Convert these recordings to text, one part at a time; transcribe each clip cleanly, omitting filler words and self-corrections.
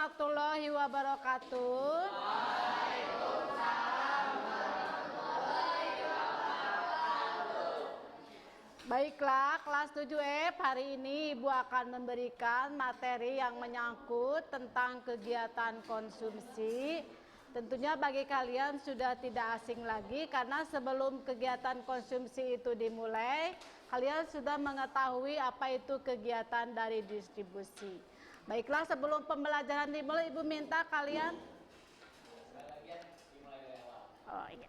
warahmatullahi wabarakatuh. Waalaikumsalam warahmatullahi wabarakatuh. Baiklah, kelas 7F, hari ini Ibu akan memberikan materi yang menyangkut tentang kegiatan konsumsi. Tentunya bagi kalian sudah tidak asing lagi karena sebelum kegiatan konsumsi itu dimulai, kalian sudah mengetahui apa itu kegiatan dari distribusi. Baiklah, sebelum pembelajaran dimulai, Ibu minta kalian. Oh iya.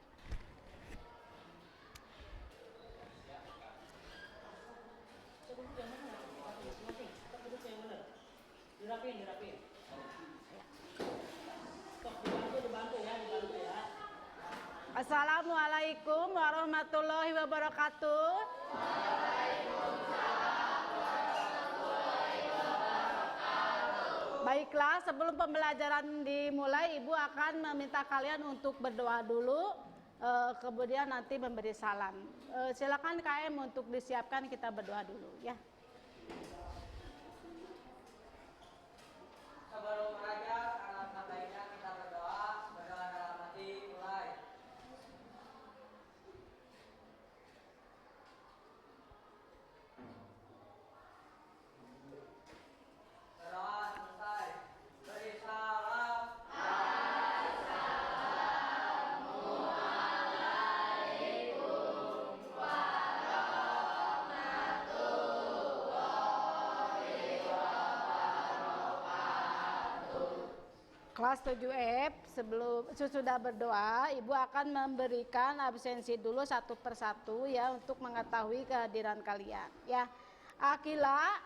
Dirapin. Dibantu ya. Assalamualaikum warahmatullahi wabarakatuh. Waalaikumsalam warahmatullahi wabarakatuh. Baiklah, sebelum pembelajaran dimulai, Ibu akan meminta kalian untuk berdoa dulu, kemudian nanti memberi salam. Silakan KM untuk disiapkan, kita berdoa dulu ya. Sebelum belajar, alangkah baiknya kita berdoa dalam hati, mulai. Berdoa selesai. Beri salam. Kelas 7F, sebelum sesudah berdoa, Ibu akan memberikan absensi dulu satu persatu ya untuk mengetahui kehadiran kalian ya. Akila,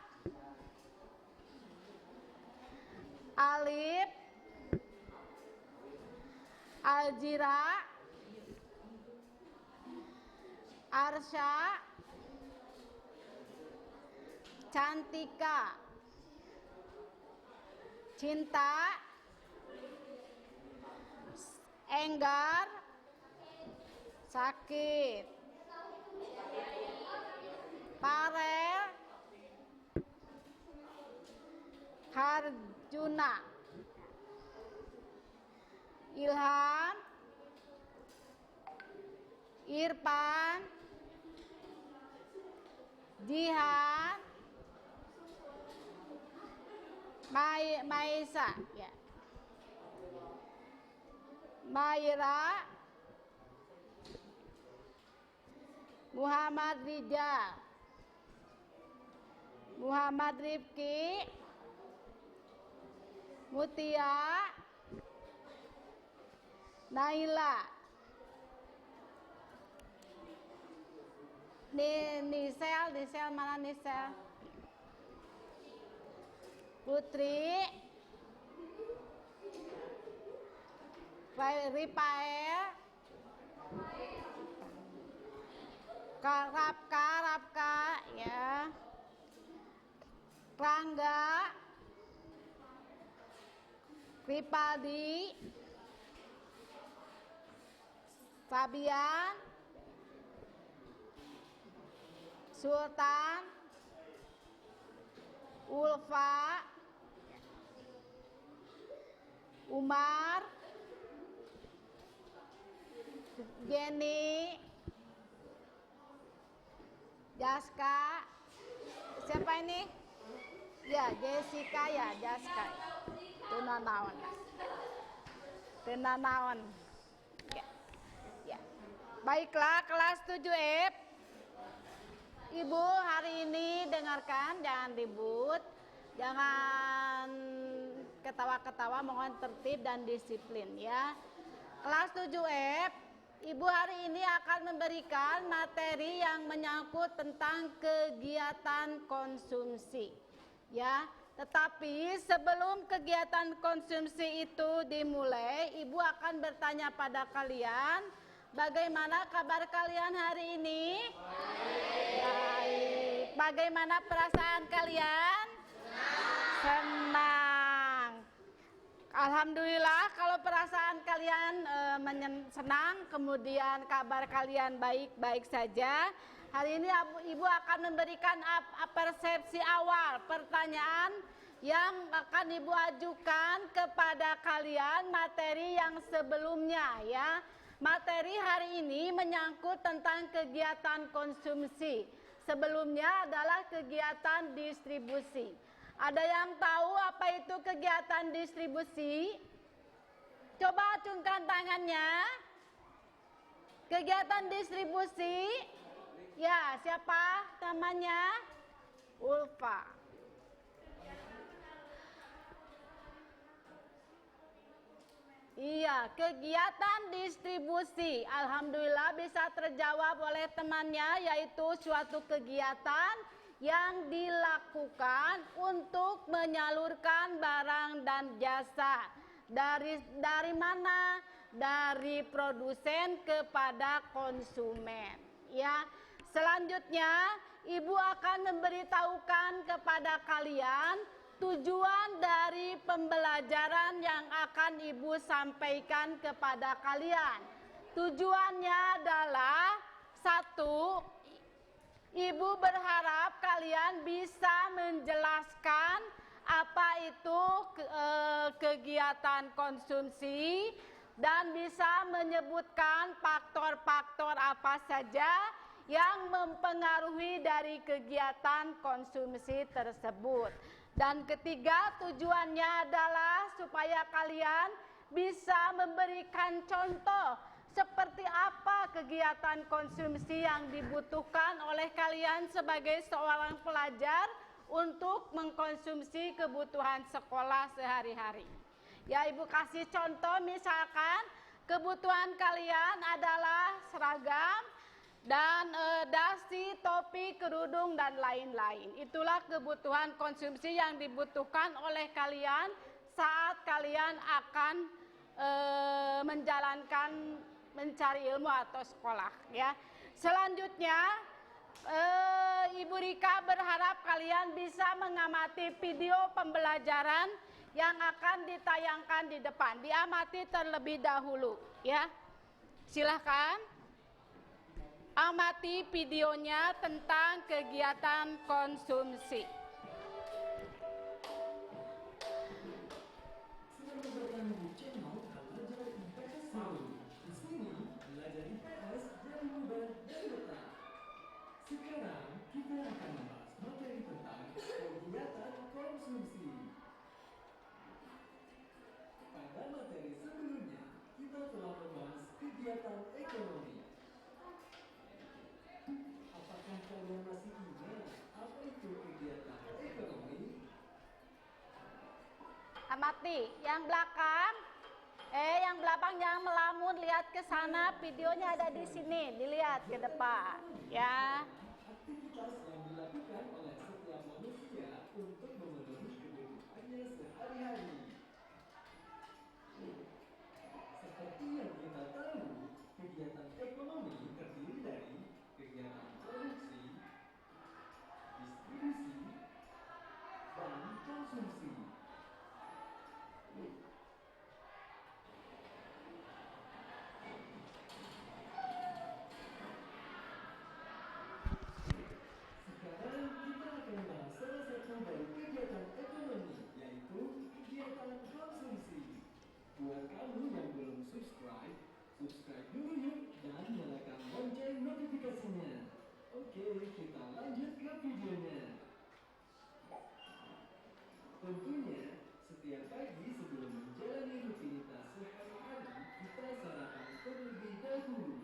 Alif, Aljira, Arsya, Cantika, Cinta, Enggar, Sakit, Parel, Harjuna, Ilham, Irfan, Jihan, Maisa ya. Maira, Muhammad Rijal, Muhammad Rifki, Mutia, Naila, Nisel mana Nisel? Putri, Ripael, Rapka ya, Rangga, Ripaldi, Fabian, Sultan, Ulfa, Umar, Jenny, Jaska, siapa ini? Ya, Jessica ya, Jaska. Tunanawan. Ya. Baiklah, kelas 7F. Ibu hari ini dengarkan, jangan ribut, jangan ketawa-ketawa, mohon tertib dan disiplin ya. Kelas 7F, Ibu hari ini akan memberikan materi yang menyangkut tentang kegiatan konsumsi ya. Tetapi sebelum kegiatan konsumsi itu dimulai, Ibu akan bertanya pada kalian, bagaimana kabar kalian hari ini? Baik. Bagaimana perasaan kalian? Senang. Alhamdulillah kalau perasaan kalian senang, kemudian kabar kalian baik-baik saja. Hari ini Ibu akan memberikan persepsi awal pertanyaan yang akan Ibu ajukan kepada kalian materi yang sebelumnya ya. Materi hari ini menyangkut tentang kegiatan konsumsi. Sebelumnya adalah kegiatan distribusi. Ada yang tahu apa itu kegiatan distribusi? Coba acungkan tangannya. Kegiatan distribusi. Ya, siapa namanya? Ulfa. Iya, kegiatan distribusi. Alhamdulillah bisa terjawab oleh temannya, yaitu suatu kegiatan yang dilakukan untuk menyalurkan barang dan jasa. Dari mana? Dari produsen kepada konsumen. Ya. Selanjutnya, Ibu akan memberitahukan kepada kalian tujuan dari pembelajaran yang akan Ibu sampaikan kepada kalian. Tujuannya adalah satu, Ibu berharap kalian bisa menjelaskan apa itu kegiatan konsumsi dan bisa menyebutkan faktor-faktor apa saja yang mempengaruhi dari kegiatan konsumsi tersebut. Dan ketiga, tujuannya adalah supaya kalian bisa memberikan contoh seperti apa kegiatan konsumsi yang dibutuhkan oleh kalian sebagai seorang pelajar untuk mengkonsumsi kebutuhan sekolah sehari-hari. Ya, Ibu kasih contoh, misalkan kebutuhan kalian adalah seragam dan dasi, topi, kerudung, dan lain-lain. Itulah kebutuhan konsumsi yang dibutuhkan oleh kalian saat kalian akan menjalankan mencari ilmu atau sekolah. Ya. Selanjutnya, Ibu Rika berharap kalian bisa mengamati video pembelajaran yang akan ditayangkan di depan. Diamati terlebih dahulu. Ya. Silahkan. Amati videonya tentang kegiatan konsumsi. Selamat datang di channel Belajar IPS Seru. Di sini belajar IPS yang mudah dan dekat. Sekarang kita akan membahas materi tentang kegiatan konsumsi. Pada materi sebelumnya, kita telah membahas kegiatan ekonomi. Apakah kalian masih ingat apa itu kegiatan ekonomi? Amati, yang belakang jangan melamun, lihat ke sana, videonya ada di sini, dilihat ke depan, ya. Aktivitas yang dilakukan oleh setiap manusia untuk memenuhi kebutuhannya sehari-hari. Seperti yang kita tahu, kegiatan ekonomi terdiri dari kegiatan produksi, distribusi, dan konsumsi. Sekarang kita akan bahas salah satu dari kegiatan ekonomi, yaitu kegiatan konsumsi. Buat kamu yang belum subscribe dulu yuk dan nyalakan lonceng notifikasinya. Oke, kita lanjut ke videonya. Tentunya, setiap pagi sebelum menjalani rutinitas sehari-hari, kita sarapan terlebih dahulu.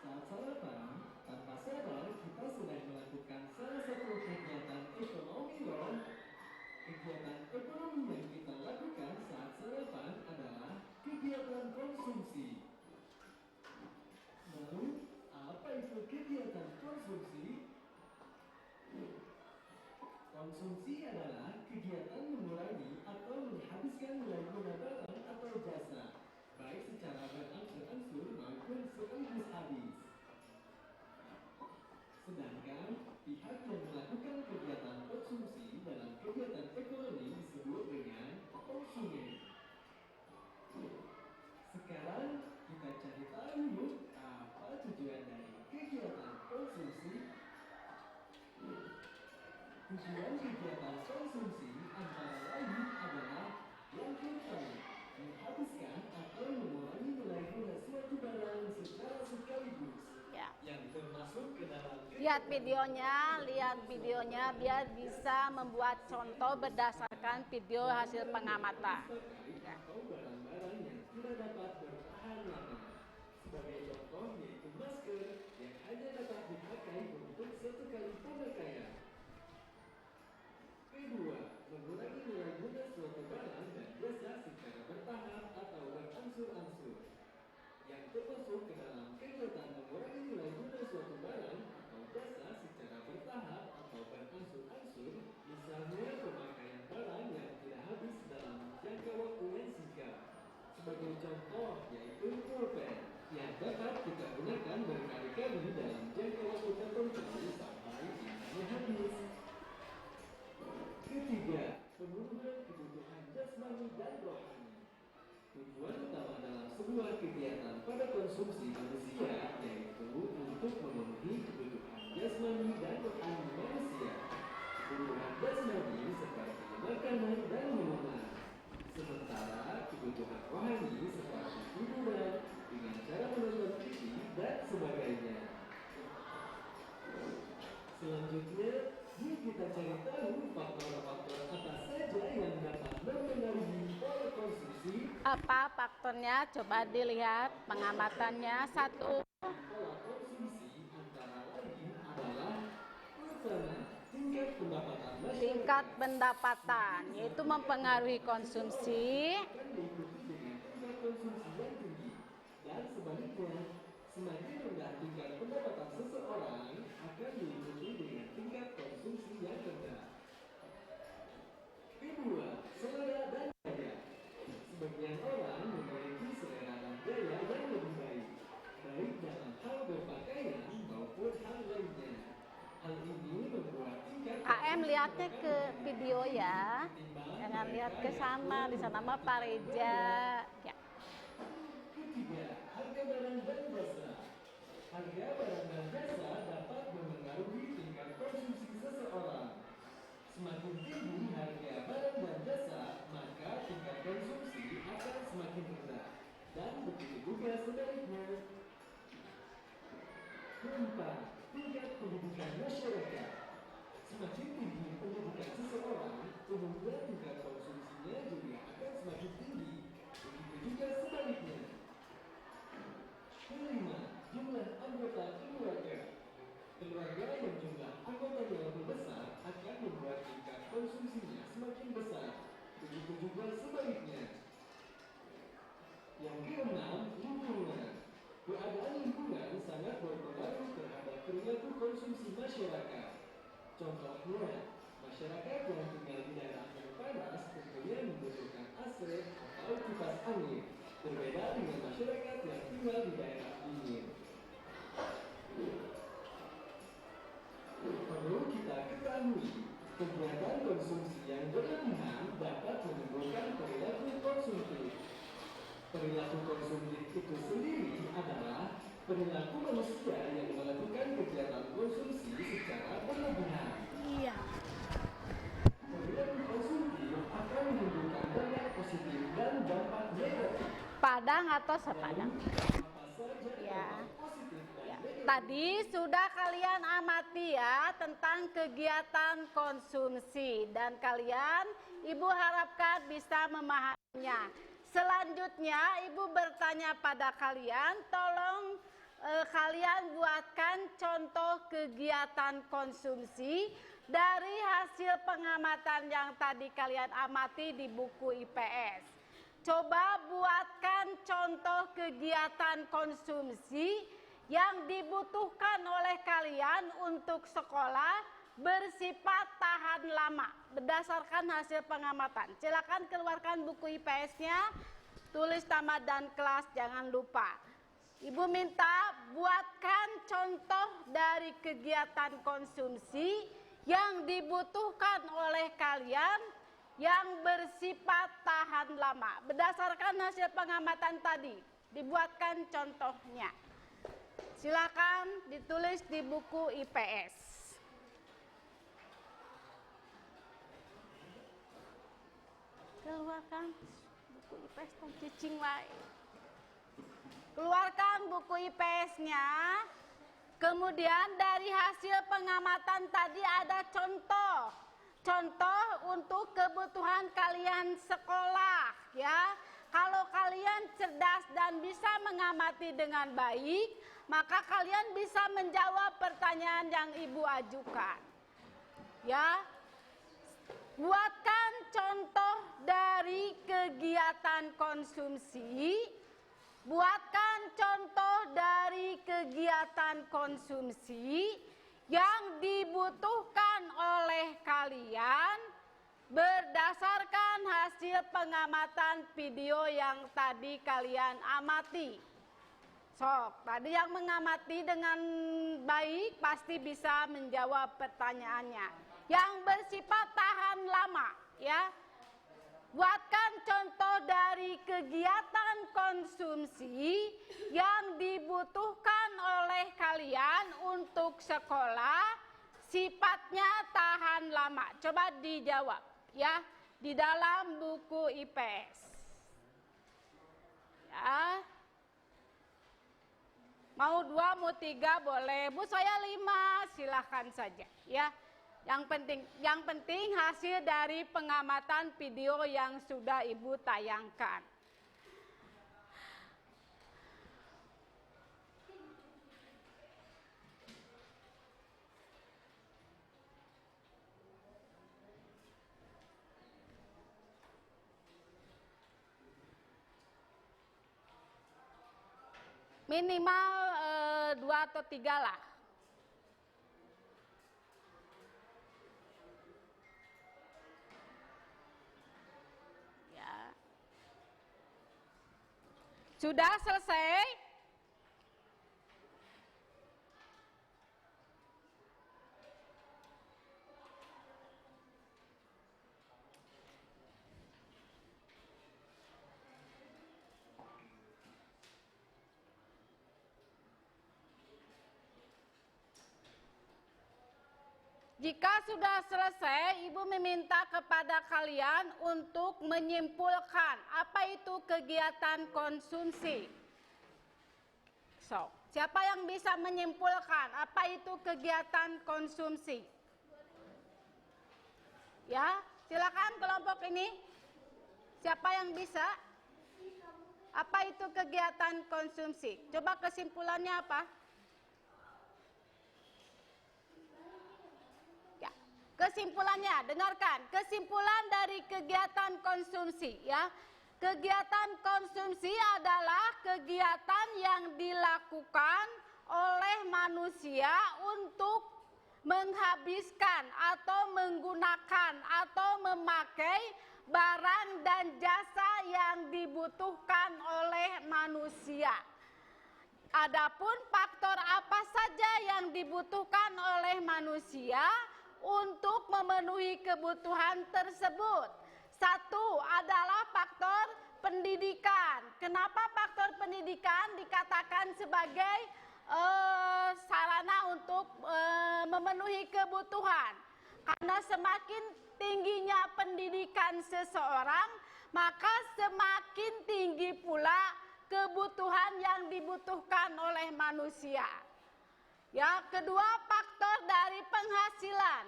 Saat sarapan, tanpa sadar kita sedang melakukan salah satu kegiatan ekonomi loh. Kegiatan ekonomi yang kita lakukan saat sarapan adalah kegiatan konsumsi. Lalu, apa itu kegiatan konsumsi? Konsumsi adalah kegiatan mengurangi atau menghabiskan nilai guna barang atau jasa, baik secara berangsur-angsur maupun sekaligus habis. Sedangkan pihak yang melakukan kegiatan konsumsi dalam kegiatan ekonomi disebut dengan konsumen. Sekarang kita cari tahu yuk apa tujuan dari kegiatan konsumsi. Tujuan kegiatan konsumsi antara lain adalah yang pertama, menghabiskan atau mengurangi nilai guna suatu barang secara sekaligus. Ya. Yang termasuk ke dalam Lihat videonya biar bisa membuat contoh berdasarkan video hasil pengamatan. Ya. atau barang-barang yang tidak dapat bertahan lama. Sebagai contoh yaitu masker yang hanya dapat dipakai untuk satu kali pemakaian. Kedua, mengurangi nilai guna suatu barang dan jasa secara bertahap atau berangsur-angsur. Yang termasuk ke dalam kegiatan mengurangi nilai guna suatu barang atau jasa secara bertahap atau berangsur-angsur, misalnya pemakaian barang yang tidak habis dalam jangka waktu yang singkat. Sebagai contoh yaitu pulpen yang dapat kita gunakan berkali-kali dalam jangka waktu tertentu sampai tinanya habis. Ketiga, pemenuhan kebutuhan jasmani dan rohani. Tujuan utama dalam sebuah kegiatan pada konsumsi manusia yaitu untuk memenuhi kebutuhan jasmani dan rohani manusia. Kebutuhan jasmani seperti makanan dan minuman. Sementara kebutuhan rohani seperti hiburan dengan cara menonton TV dan sebagainya. Selanjutnya, yuk kita cari tahu faktor-faktor apa saja yang dapat mempengaruhi pola konsumsi. Apa faktornya? Coba dilihat pengamatannya. 1. Pola konsumsi antara lain adalah pertama, tingkat pendapatan masyarakat. Tingkat pendapatan, yaitu mempengaruhi konsumsi. Akan diikuti dengan tingkat konsumsi yang tinggi. Dan sebaliknya, semakin rendah tingkat pendapatan seseorang akan diikuti dengan tingkat konsumsi yang rendah. Kedua, selera dan gaya. Sebagian orang memiliki selera dan gaya yang lebih baik, baik dalam hal berpakaian maupun hal lainnya. Hal ini membuat tingkat AM lihatnya ke video ya, jangan lihat ke sana. Di sana mah Pak Reja. Ya. Ketiga, harga barang dan jasa. Harga barang dan jasa dapat mempengaruhi tingkat konsumsi seseorang. Semakin tinggi harga barang dan jasa, maka tingkat konsumsi akan semakin rendah. Dan begitu juga sebaliknya. Keempat, tingkat pendidikan masyarakat. Semakin tinggi pendidikan seseorang, umumnya tingkat konsumsinya juga akan semakin tinggi. Begitu juga sebaliknya. Kelima, jumlah anggota keluarga. Keluarga yang jumlah anggotanya lebih besar akan membuat tingkat konsumsinya semakin besar. Begitu juga sebaliknya. Yang keenam, lingkungan. Keadaan lingkungan sangat berpengaruh terhadap perilaku konsumsi masyarakat. Contohnya, masyarakat yang tinggal di daerah yang panas tentunya membutuhkan AC atau kipas angin. Berbeda dengan masyarakat yang tinggal di daerah dingin. Perlu kita ketahui, kegiatan konsumsi yang berlebihan dapat menimbulkan perilaku konsumtif. Perilaku konsumtif itu sendiri adalah perilaku manusia yang melakukan kegiatan konsumsi secara berlebihan. Iya. Perilaku konsumtif akan menimbulkan dampak positif dan dampak negatif. Padang atau sepadang? Apa saja Ya. dampak positif dan Ya. negatif? Tadi sudah kalian amati ya tentang kegiatan konsumsi dan kalian Ibu harapkan bisa memahaminya. Selanjutnya Ibu bertanya pada kalian, tolong kalian buatkan contoh kegiatan konsumsi dari hasil pengamatan yang tadi kalian amati di buku IPS. Coba buatkan contoh kegiatan konsumsi yang dibutuhkan oleh kalian untuk sekolah bersifat tahan lama berdasarkan hasil pengamatan. Silakan keluarkan buku IPS-nya, tulis nama dan kelas, jangan lupa. Ibu minta buatkan contoh dari kegiatan konsumsi yang dibutuhkan oleh kalian yang bersifat tahan lama. Berdasarkan hasil pengamatan tadi, dibuatkan contohnya. Silakan ditulis di buku IPS. Keluarkan buku IPS dan cicing wae. Keluarkan buku IPS-nya. Kemudian dari hasil pengamatan tadi ada contoh. Contoh untuk kebutuhan kalian sekolah ya. Kalau kalian cerdas dan bisa mengamati dengan baik, maka kalian bisa menjawab pertanyaan yang Ibu ajukan. Ya. Buatkan contoh dari kegiatan konsumsi. Buatkan contoh dari kegiatan konsumsi yang dibutuhkan oleh kalian berdasarkan hasil pengamatan video yang tadi kalian amati. Sok, tadi yang mengamati dengan baik pasti bisa menjawab pertanyaannya. Yang bersifat tahan lama, ya. Buatkan contoh dari kegiatan konsumsi yang dibutuhkan oleh kalian untuk sekolah, sifatnya tahan lama. Coba dijawab ya, di dalam buku IPS. Ya. Mau 2, mau 3 boleh. Bu saya 5, silahkan saja ya. Yang penting hasil dari pengamatan video yang sudah Ibu tayangkan. Minimal 2 atau 3 lah. Sudah selesai? Jika sudah selesai, Ibu meminta kepada kalian untuk menyimpulkan apa itu kegiatan konsumsi. So, siapa yang bisa menyimpulkan apa itu kegiatan konsumsi? Ya, silakan kelompok ini. Siapa yang bisa? Apa itu kegiatan konsumsi? Coba kesimpulannya apa? Kesimpulannya, dengarkan. Kesimpulan dari kegiatan konsumsi ya. Kegiatan konsumsi adalah kegiatan yang dilakukan oleh manusia untuk menghabiskan atau menggunakan atau memakai barang dan jasa yang dibutuhkan oleh manusia. Adapun faktor apa saja yang dibutuhkan oleh manusia untuk memenuhi kebutuhan tersebut? Satu adalah faktor pendidikan. Kenapa faktor pendidikan dikatakan sebagai sarana untuk memenuhi kebutuhan? Karena semakin tingginya pendidikan seseorang, maka semakin tinggi pula kebutuhan yang dibutuhkan oleh manusia. Ya, kedua faktor dari penghasilan.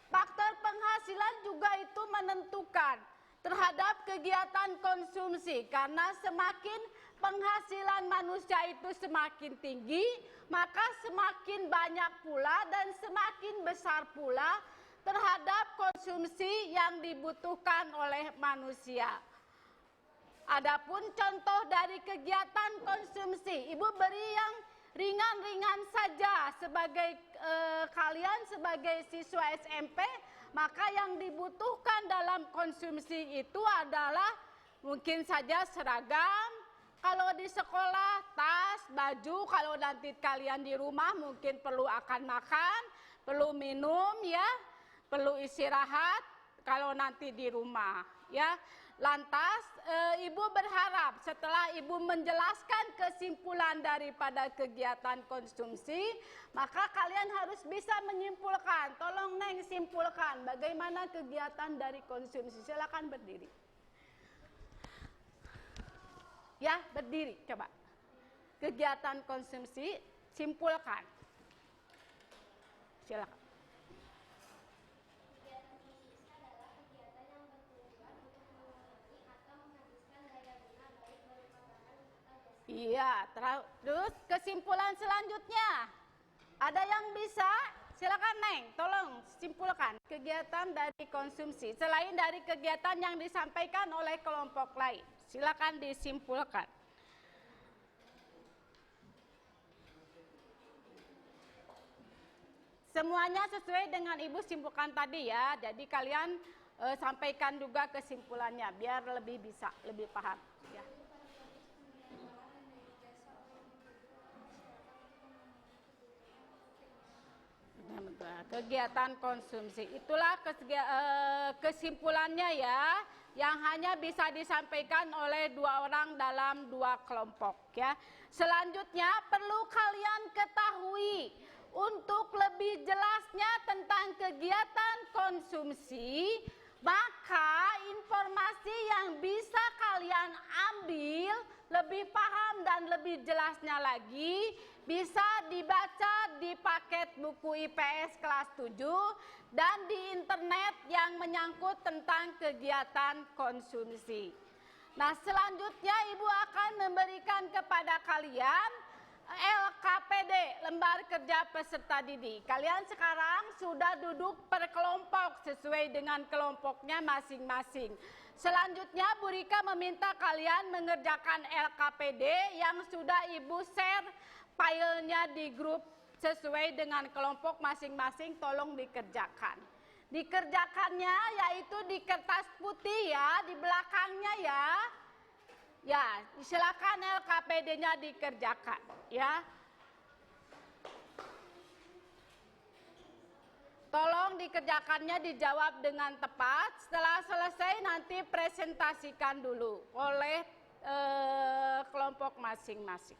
Faktor penghasilan juga itu menentukan terhadap kegiatan konsumsi, karena semakin penghasilan manusia itu semakin tinggi, maka semakin banyak pula dan semakin besar pula terhadap konsumsi yang dibutuhkan oleh manusia. Adapun contoh dari kegiatan konsumsi, Ibu beri yang ringan-ringan saja sebagai kalian sebagai siswa SMP, maka yang dibutuhkan dalam konsumsi itu adalah mungkin saja seragam, kalau di sekolah tas, baju, kalau nanti kalian di rumah mungkin perlu akan makan, perlu minum ya, perlu istirahat kalau nanti di rumah ya. Lantas Ibu berharap setelah Ibu menjelaskan kesimpulan daripada kegiatan konsumsi, maka kalian harus bisa menyimpulkan. Tolong Neng simpulkan bagaimana kegiatan dari konsumsi. Silakan berdiri. Ya, berdiri coba. Kegiatan konsumsi, simpulkan. Silakan. Iya, terus kesimpulan selanjutnya. Ada yang bisa? Silakan Neng, tolong simpulkan kegiatan dari konsumsi. Selain dari kegiatan yang disampaikan oleh kelompok lain. Silakan disimpulkan. Semuanya sesuai dengan Ibu simpulkan tadi ya. Jadi kalian sampaikan juga kesimpulannya biar lebih bisa, lebih paham. Ya. Kegiatan konsumsi itulah kesimpulannya ya, yang hanya bisa disampaikan oleh 2 orang dalam 2 kelompok ya. Selanjutnya perlu kalian ketahui untuk lebih jelasnya tentang kegiatan konsumsi, maka informasi yang bisa kalian ambil lebih paham dan lebih jelasnya lagi bisa dibaca di paket buku IPS kelas 7 dan di internet yang menyangkut tentang kegiatan konsumsi. Nah, selanjutnya Ibu akan memberikan kepada kalian LKPD, lembar kerja peserta didik. Kalian sekarang sudah duduk per kelompok sesuai dengan kelompoknya masing-masing. Selanjutnya Bu Rika meminta kalian mengerjakan LKPD yang sudah Ibu share filenya di grup sesuai dengan kelompok masing-masing, tolong dikerjakan. Dikerjakannya yaitu di kertas putih ya, di belakangnya ya. Ya, silakan LKPD-nya dikerjakan ya. Tolong dikerjakannya dijawab dengan tepat. Setelah selesai nanti presentasikan dulu oleh kelompok masing-masing.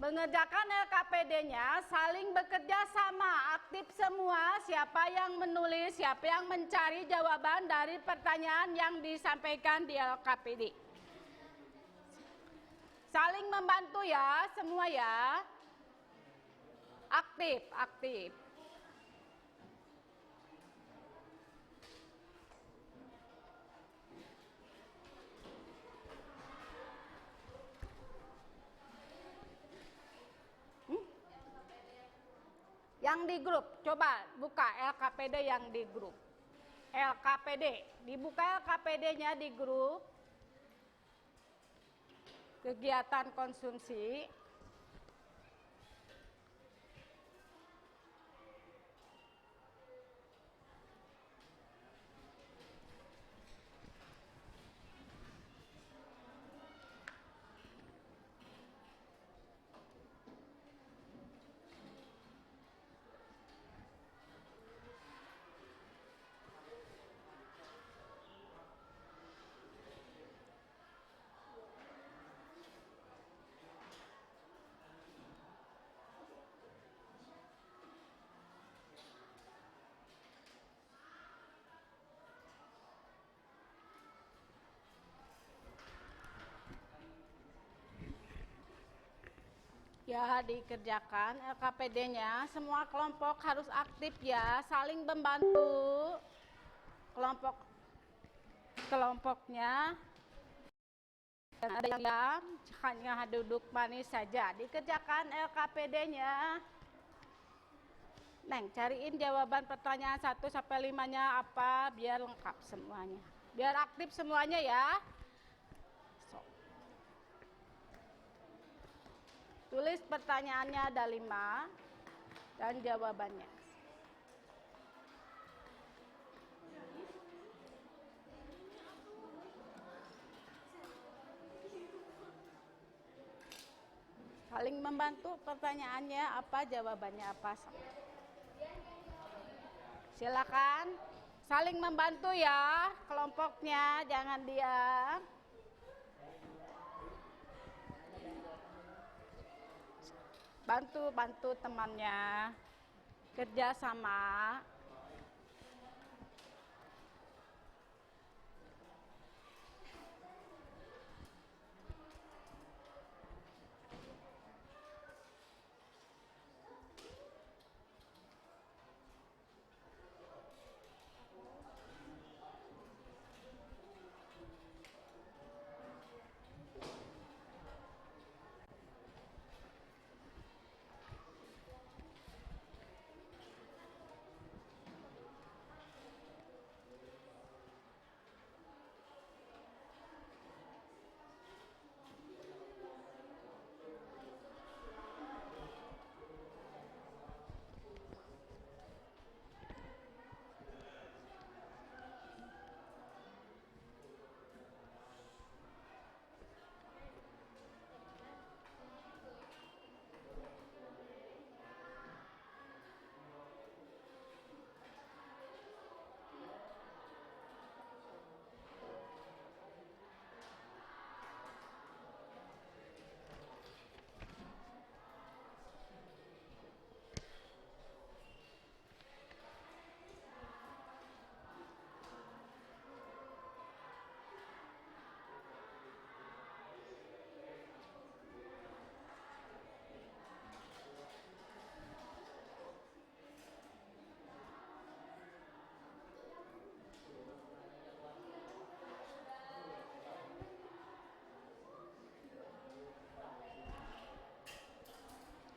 Mengerjakan LKPD-nya saling bekerja sama, aktif semua, siapa yang menulis, siapa yang mencari jawaban dari pertanyaan yang disampaikan di LKPD. Saling membantu ya, semua ya. Aktif, aktif. Yang di grup, coba buka LKPD yang di grup. LKPD, dibuka LKPD-nya di grup. Kegiatan konsumsi. Ya, dikerjakan LKPD-nya. Semua kelompok harus aktif ya, saling membantu kelompoknya. Ada yang hanya duduk manis saja. Dikerjakan LKPD-nya. Neng, cariin jawaban pertanyaan 1 sampai 5-nya apa biar lengkap semuanya. Biar aktif semuanya ya. Tulis pertanyaannya ada 5 dan jawabannya. Saling membantu pertanyaannya apa, jawabannya apa. Silakan saling membantu ya kelompoknya, jangan diam. Bantu temannya, kerja sama.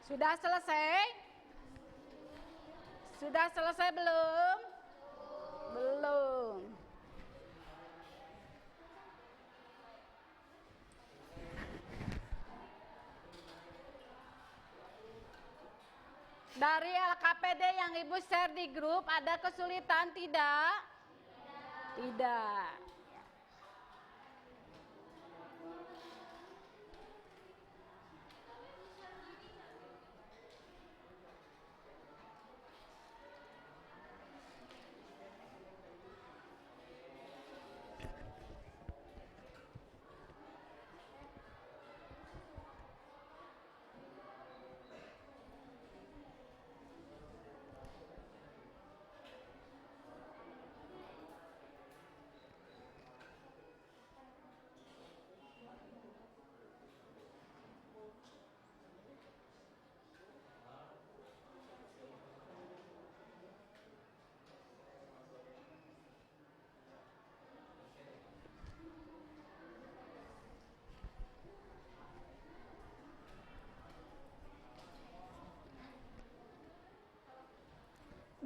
Sudah selesai? Sudah selesai belum? Belum. Dari LKPD yang Ibu share di grup, ada kesulitan tidak? Tidak.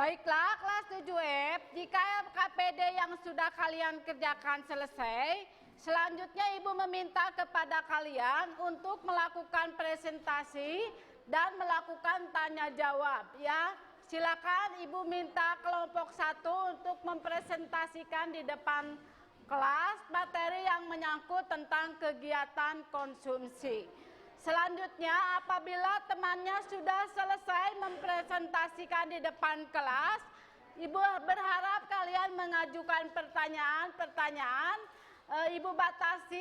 Baiklah, kelas 7F, jika KPD yang sudah kalian kerjakan selesai, selanjutnya Ibu meminta kepada kalian untuk melakukan presentasi dan melakukan tanya jawab ya. Silakan Ibu minta kelompok 1 untuk mempresentasikan di depan kelas materi yang menyangkut tentang kegiatan konsumsi. Selanjutnya, apabila temannya sudah selesai mempresentasikan di depan kelas, Ibu berharap kalian mengajukan pertanyaan-pertanyaan. Ibu batasi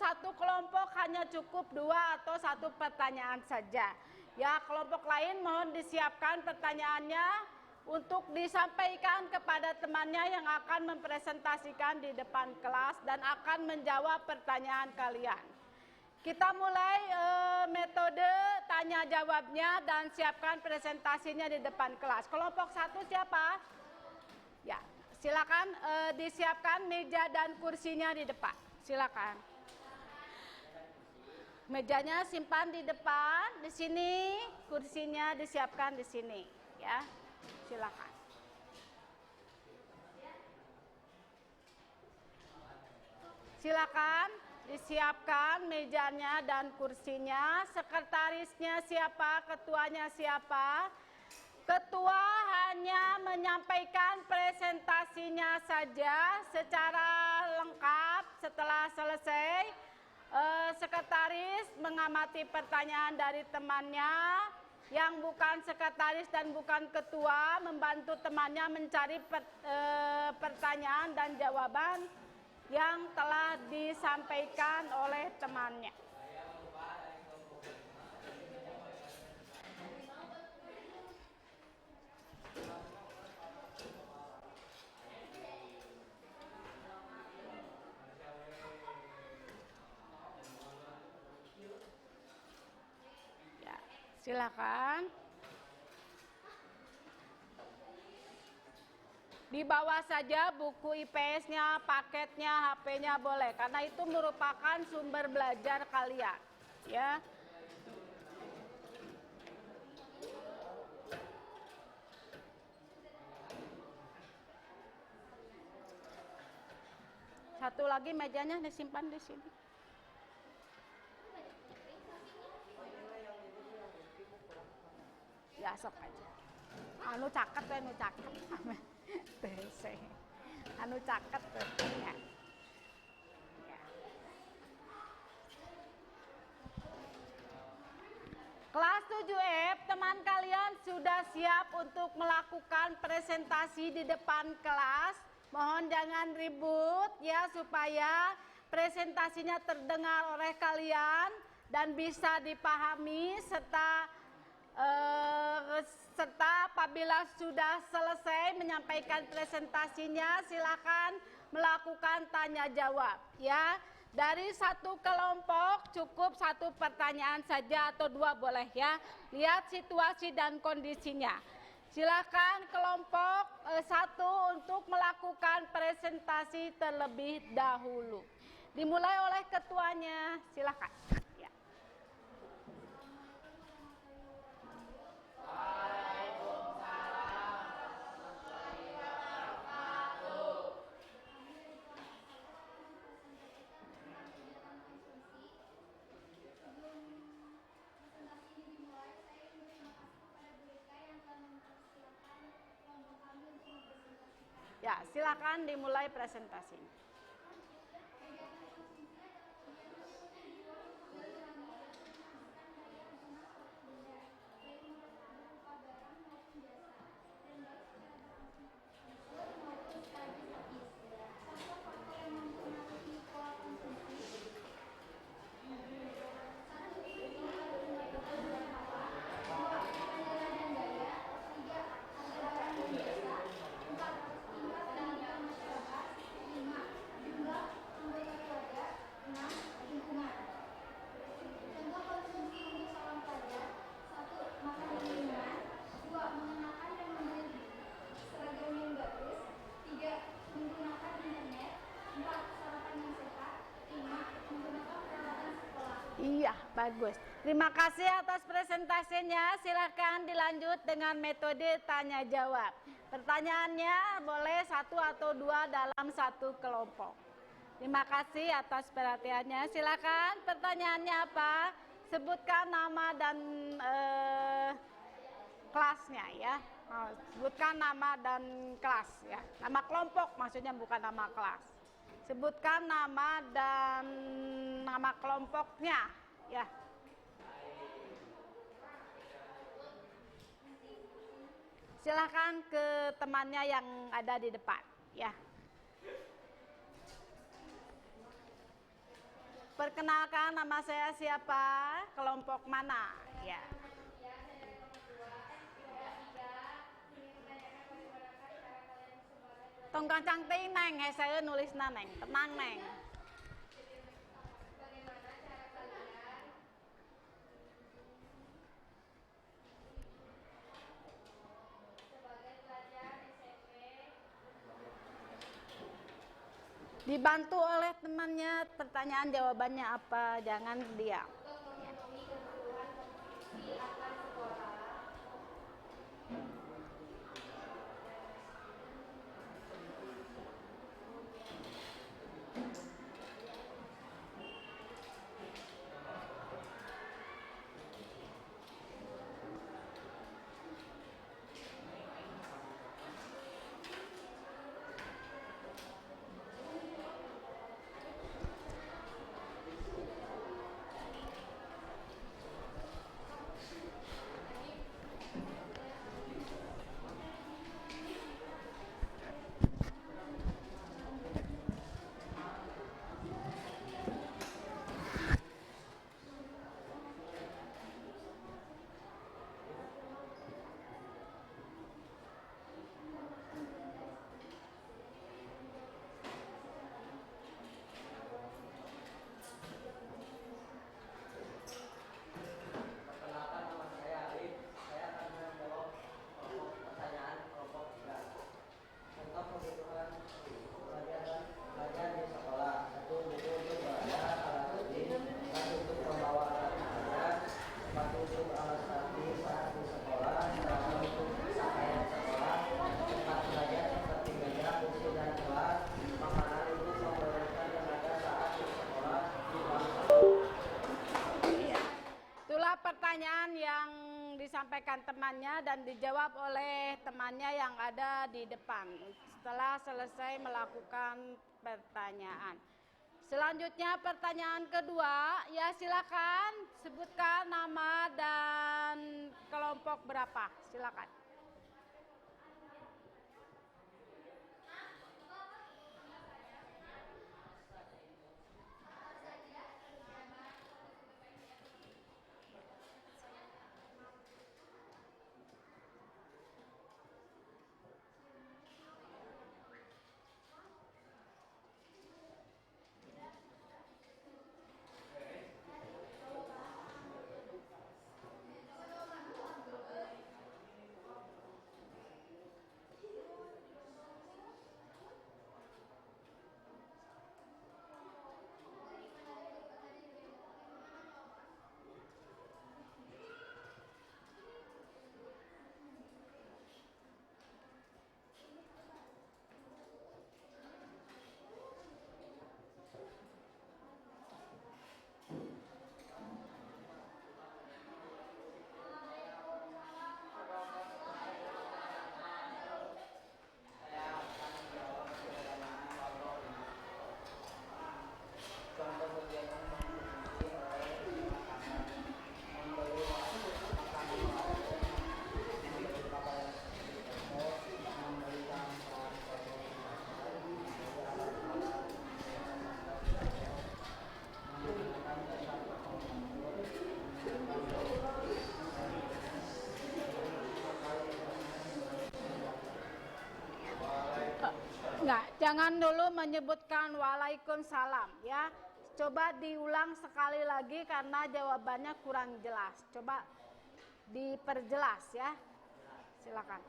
satu kelompok hanya cukup 2 atau 1 pertanyaan saja. Ya, kelompok lain mohon disiapkan pertanyaannya untuk disampaikan kepada temannya yang akan mempresentasikan di depan kelas dan akan menjawab pertanyaan kalian. Kita mulai metode tanya jawabnya dan siapkan presentasinya di depan kelas. Kelompok 1 siapa? Ya, silakan disiapkan meja dan kursinya di depan. Silakan. Mejanya simpan di depan, di sini, kursinya disiapkan di sini, ya. Silakan. Silakan disiapkan mejanya dan kursinya. Sekretarisnya siapa? Ketuanya siapa? Ketua hanya menyampaikan presentasinya saja secara lengkap. Setelah selesai, sekretaris mengamati pertanyaan dari temannya. Yang bukan sekretaris dan bukan ketua membantu temannya mencari pertanyaan dan jawaban yang telah disampaikan oleh temannya. Ya, silakan. Dibawa saja buku IPS-nya, paketnya, HP-nya boleh, karena itu merupakan sumber belajar kalian, ya. Satu lagi mejanya disimpan di sini. Ya, sok aja. Anu caket, anu caket. Anu caket ya. Kelas 7F, teman kalian sudah siap untuk melakukan presentasi di depan kelas. Mohon jangan ribut ya, supaya presentasinya terdengar oleh kalian dan bisa dipahami serta apabila sudah selesai menyampaikan presentasinya, silakan melakukan tanya jawab ya. Dari satu kelompok cukup 1 pertanyaan saja atau 2 boleh ya. Lihat situasi dan kondisinya. Silakan kelompok 1 untuk melakukan presentasi terlebih dahulu. Dimulai oleh ketuanya, silakan. Ya. Silakan dimulai presentasinya. Iya, bagus. Terima kasih atas presentasinya. Silakan dilanjut dengan metode tanya jawab. Pertanyaannya boleh 1 atau 2 dalam 1 kelompok. Terima kasih atas perhatiannya. Silakan, pertanyaannya apa? Sebutkan nama dan kelasnya ya. Sebutkan nama dan kelas ya. Nama kelompok maksudnya, bukan nama kelas. Sebutkan nama dan nama kelompoknya ya. Silakan ke temannya yang ada di depan ya. Perkenalkan, nama saya siapa, kelompok mana ya. Tong kancang ting neng, saya nulis neng, tenang neng. Dibantu oleh temannya, pertanyaan jawabannya apa, jangan diam. Pertanyaan yang disampaikan temannya dan dijawab oleh temannya yang ada di depan setelah selesai melakukan pertanyaan. Selanjutnya pertanyaan kedua, ya silakan sebutkan nama dan kelompok berapa, silakan. Jangan dulu menyebutkan waalaikumsalam ya. Coba diulang sekali lagi karena jawabannya kurang jelas. Coba diperjelas ya. Silakan.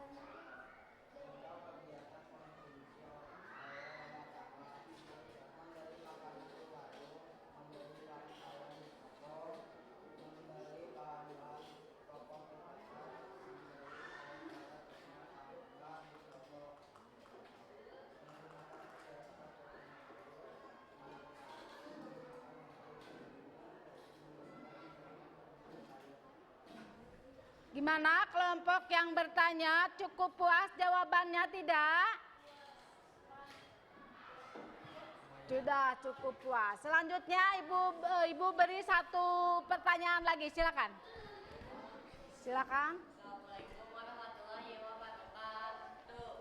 Gimana kelompok yang bertanya, cukup puas jawabannya tidak? Sudah cukup puas. Selanjutnya Ibu beri satu pertanyaan lagi, silakan. Silakan. Assalamualaikum warahmatullahi wabarakatuh.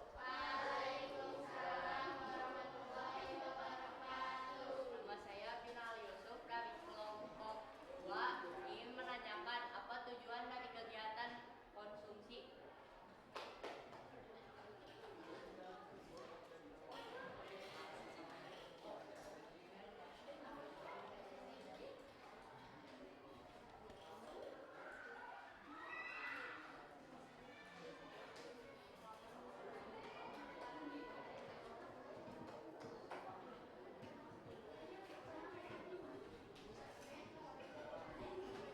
Nama saya Pinal Yusuf dari kelompok 2 ingin menanyakan apa tujuan dari kegiatan konsumsi.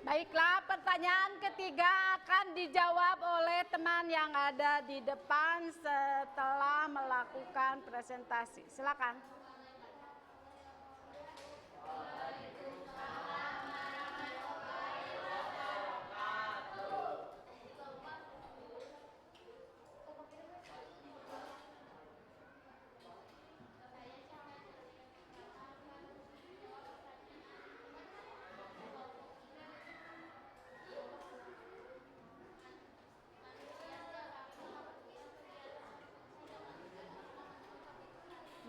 Baiklah, pertanyaan ketiga akan dijawab oleh teman yang ada di depan setelah melakukan presentasi. Silakan.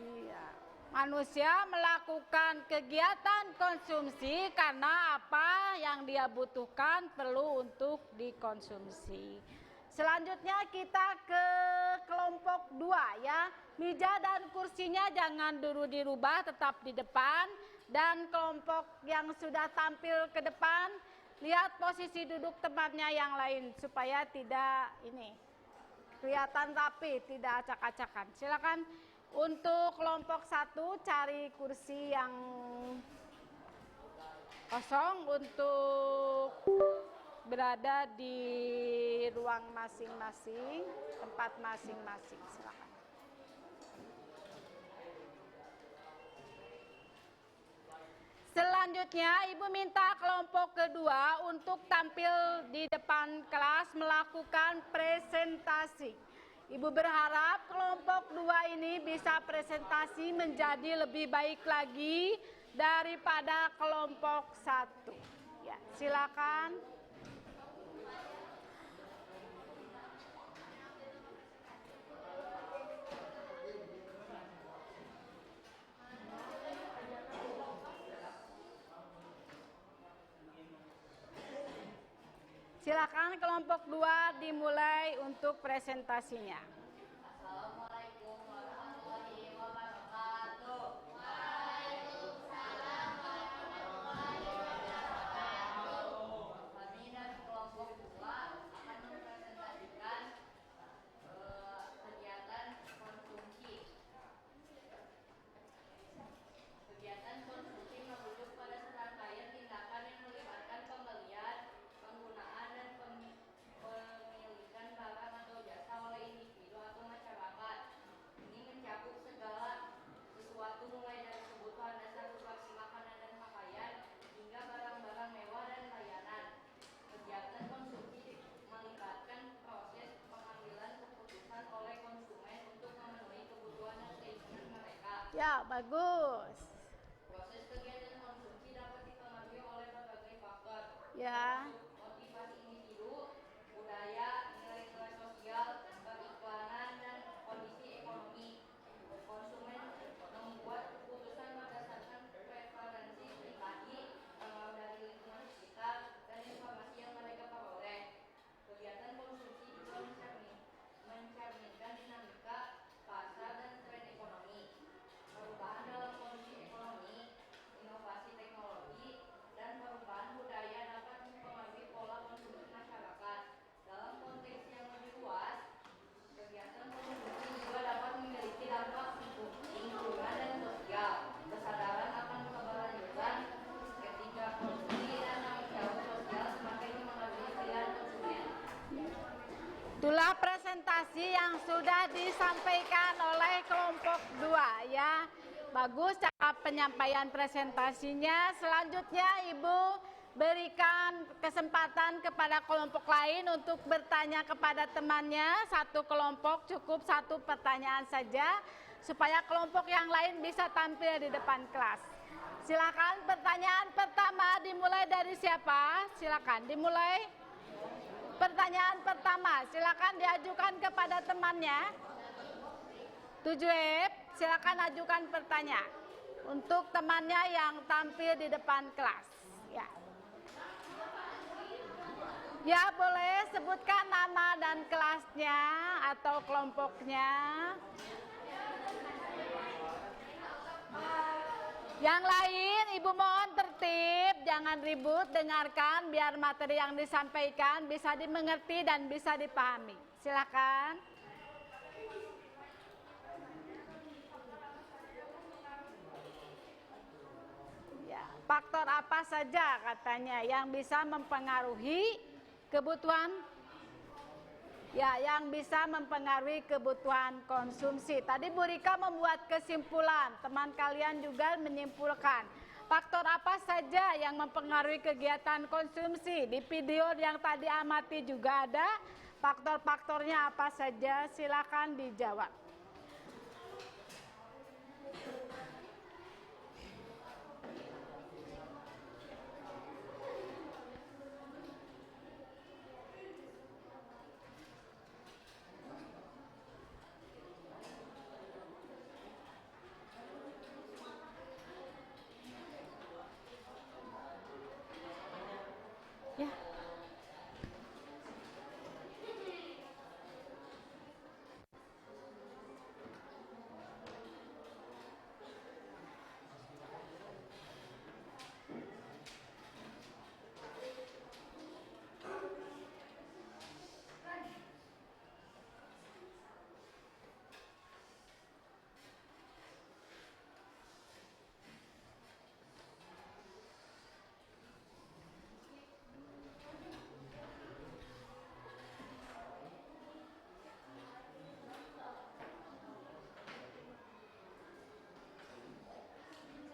Iya. Manusia melakukan kegiatan konsumsi karena apa yang dia butuhkan perlu untuk dikonsumsi. Selanjutnya kita ke kelompok 2 ya. Meja dan kursinya jangan dulu dirubah, tetap di depan. Dan kelompok yang sudah tampil ke depan, lihat posisi duduk temannya yang lain supaya tidak ini kelihatan rapi, tidak acak-acakan. Silakan. Untuk kelompok 1 cari kursi yang kosong untuk berada di ruang masing-masing, tempat masing-masing. Silakan. Selanjutnya Ibu minta kelompok kedua untuk tampil di depan kelas melakukan presentasi. Ibu berharap kelompok 2 ini bisa presentasi menjadi lebih baik lagi daripada kelompok 1. Ya, silakan. Silakan kelompok 2 dimulai untuk presentasinya. Assalamualaikum warahmatullahi wabarakatuh. Kami dari kelompok 2 akan mempresentasikan kegiatan konsumsi. Kegiatan konsumsi merujuk pada serangkaian tindakan yang melibatkan pembelian, penggunaan, dan pemilikan barang atau jasa oleh individu atau masyarakat. Ini mencakup segala sesuatu mulai dari kebutuhan dasar seperti makanan dan pakaian hingga barang-barang mewah dan layanan. Kegiatan konsumsi melibatkan proses pengambilan keputusan oleh konsumen untuk memenuhi kebutuhan dan keinginan mereka. Ya, bagus. Proses kegiatan konsumsi dapat dipengaruhi oleh berbagai faktor. Ya. Motivasi individu, budaya, nilai-nilai sosial, periklanan, dan kondisi ekonomi. Konsumen membuat keputusan berdasarkan preferensi pribadi, pengaruh dari lingkungan sekitar, dan informasi yang mereka peroleh. Kegiatan konsumsi juga mencerminkan dinamika pasar dan tren ekonomi. Itulah presentasi yang sudah disampaikan oleh kelompok 2 ya. Bagus cara penyampaian presentasinya. Selanjutnya Ibu berikan kesempatan kepada kelompok lain untuk bertanya kepada temannya. Satu kelompok cukup satu pertanyaan saja supaya kelompok yang lain bisa tampil di depan kelas. Silakan pertanyaan pertama dimulai dari siapa? Silakan dimulai. Pertanyaan pertama, silakan diajukan kepada temannya. 7F, silakan ajukan pertanyaan untuk temannya yang tampil di depan kelas. Ya. Ya, boleh sebutkan nama dan kelasnya atau kelompoknya. Yang lain, Ibu mohon tertib, jangan ribut, dengarkan biar materi yang disampaikan bisa dimengerti dan bisa dipahami. Silakan. Ya, faktor apa saja katanya yang bisa mempengaruhi kebutuhan? Ya, yang bisa mempengaruhi kebutuhan konsumsi. Tadi Bu Rika membuat kesimpulan, teman kalian juga menyimpulkan. Faktor apa saja yang mempengaruhi kegiatan konsumsi? Di video yang tadi amati juga ada faktor-faktornya apa saja, silakan dijawab. Ya.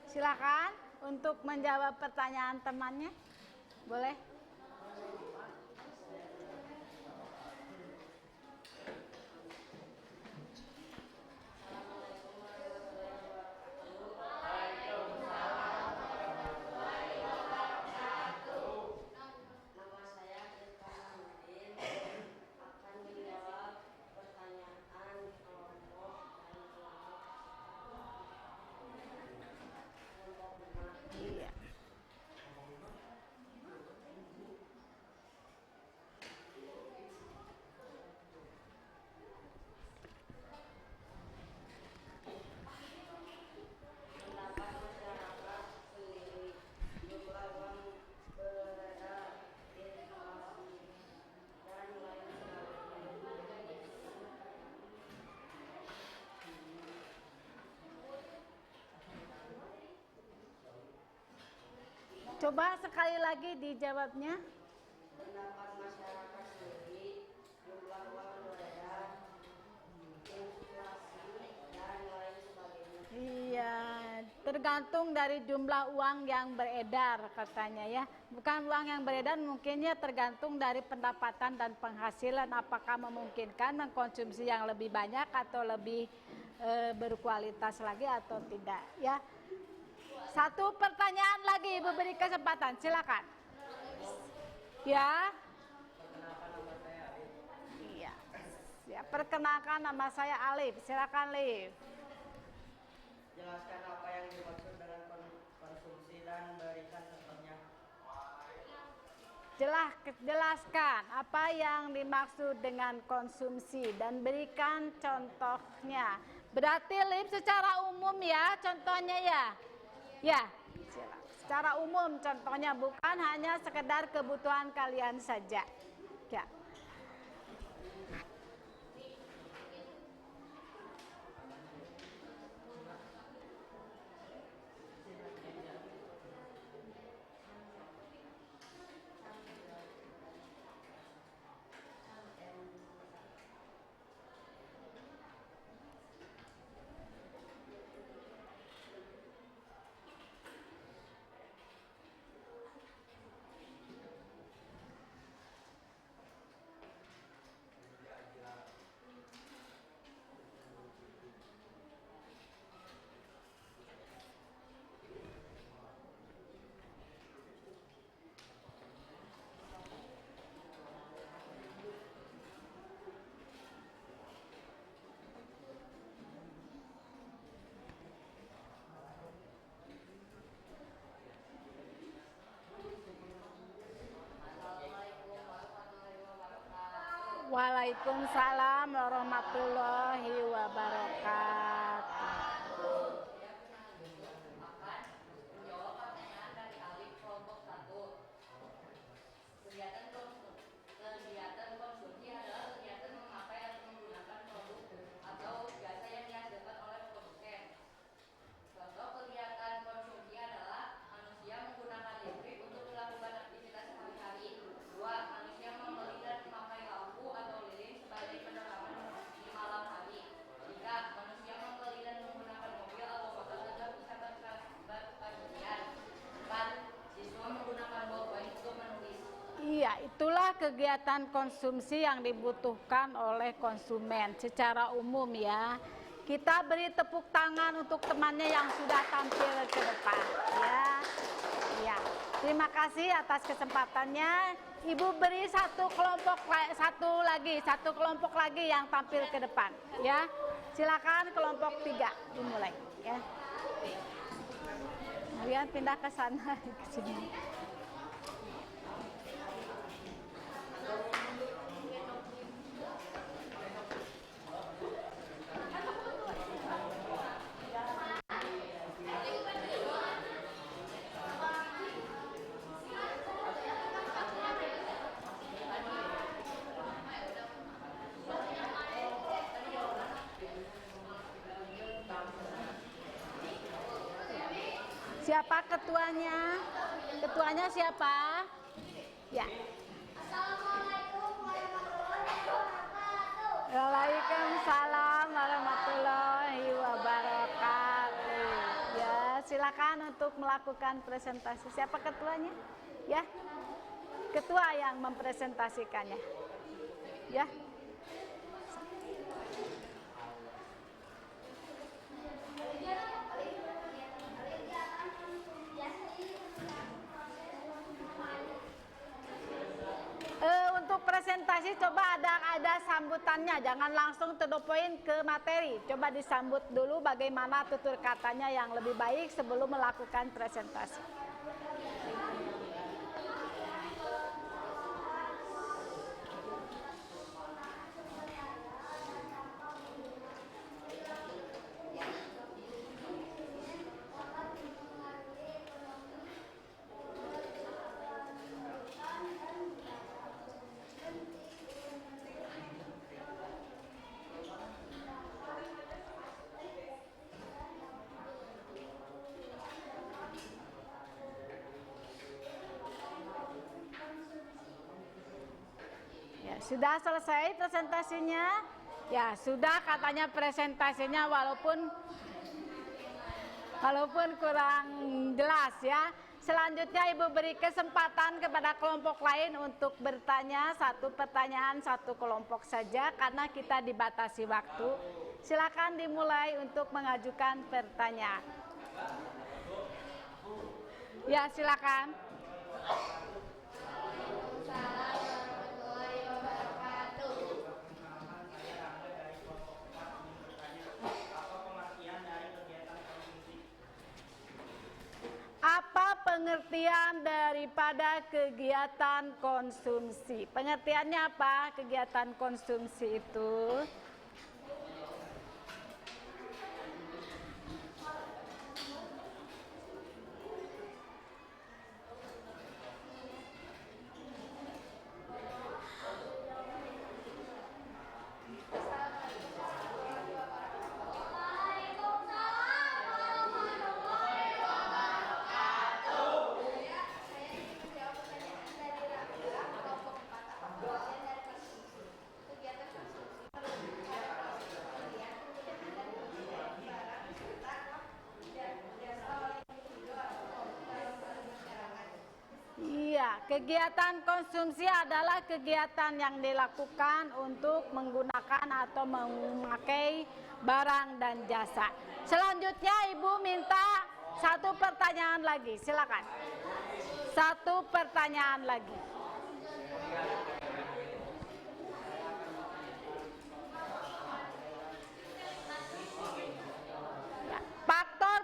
Silakan untuk menjawab pertanyaan temannya. Boleh? Nama saya Irfan Nurdin akan menjawab pertanyaan kelompok Iya. pendapat masyarakat sendiri, jumlah uang beredar, inflasi, dan lain sebagainya. Coba sekali lagi dijawabnya. Pendapat masyarakat sendiri, jumlah uang beredar, inflasi, dan lain sebagainya. Iya, tergantung dari jumlah uang yang beredar katanya ya. Bukan uang yang beredar, mungkinnya tergantung dari pendapatan dan penghasilan. Apakah memungkinkan mengkonsumsi yang lebih banyak atau lebih berkualitas lagi atau tidak ya. Satu pertanyaan lagi Ibu beri kesempatan, silakan. Ya. Iya. Ya, perkenalkan nama saya Alif. Silakan Alif. Jelaskan apa yang dimaksud dengan konsumsi dan berikan contohnya. Jelaskan apa yang dimaksud dengan konsumsi dan berikan contohnya. Berarti Lip secara umum ya contohnya ya. Ya, secara umum contohnya bukan hanya sekedar kebutuhan kalian saja. Ya. Waalaikumsalam warahmatullahi wabarakatuh. akan menjawab pertanyaan dari Alif kelompok 1. Kegiatan konsumsi adalah kegiatan memakai atau menggunakan produk atau jasa yang dihasilkan oleh produsen. Contoh kegiatan konsumsi adalah manusia menggunakan listrik untuk melakukan aktivitas sehari-hari. 2. Manusia membeli dan memakai lampu atau lilin sebagai penerangan di malam hari. 3. Manusia membeli dan menggunakan mobil atau motor untuk wisata berpergian. 4. Siswa menggunakan bolpen untuk menulis. Iya, itulah kegiatan konsumsi yang dibutuhkan oleh konsumen secara umum ya. Kita beri tepuk tangan untuk temannya yang sudah tampil ke depan ya. Ya, terima kasih atas kesempatannya. Ibu beri satu kelompok lagi yang tampil ke depan ya. Silakan kelompok 3 dimulai ya. Kemudian pindah ke sana ke sini. Siapa ketuanya? Ketuanya siapa? Ya. Assalamualaikum warahmatullahi wabarakatuh. Waalaikumsalam warahmatullahi wabarakatuh. Ya, silakan untuk melakukan presentasi. Siapa ketuanya? Ya. Ketua yang mempresentasikannya. Ya. Untuk presentasi coba ada sambutannya, jangan langsung to the point ke materi. Coba disambut dulu bagaimana tutur katanya yang lebih baik sebelum melakukan presentasi. Sudah selesai presentasinya? Ya, sudah katanya presentasinya walaupun kurang jelas ya. Selanjutnya Ibu beri kesempatan kepada kelompok lain untuk bertanya, satu pertanyaan satu kelompok saja karena kita dibatasi waktu. Silakan dimulai untuk mengajukan pertanyaan. Ya, silakan. Apa pengertian daripada kegiatan konsumsi? Pengertiannya apa kegiatan konsumsi itu? Kegiatan konsumsi adalah kegiatan yang dilakukan untuk menggunakan atau memakai barang dan jasa. Selanjutnya Ibu minta satu pertanyaan lagi, silakan. Satu pertanyaan lagi.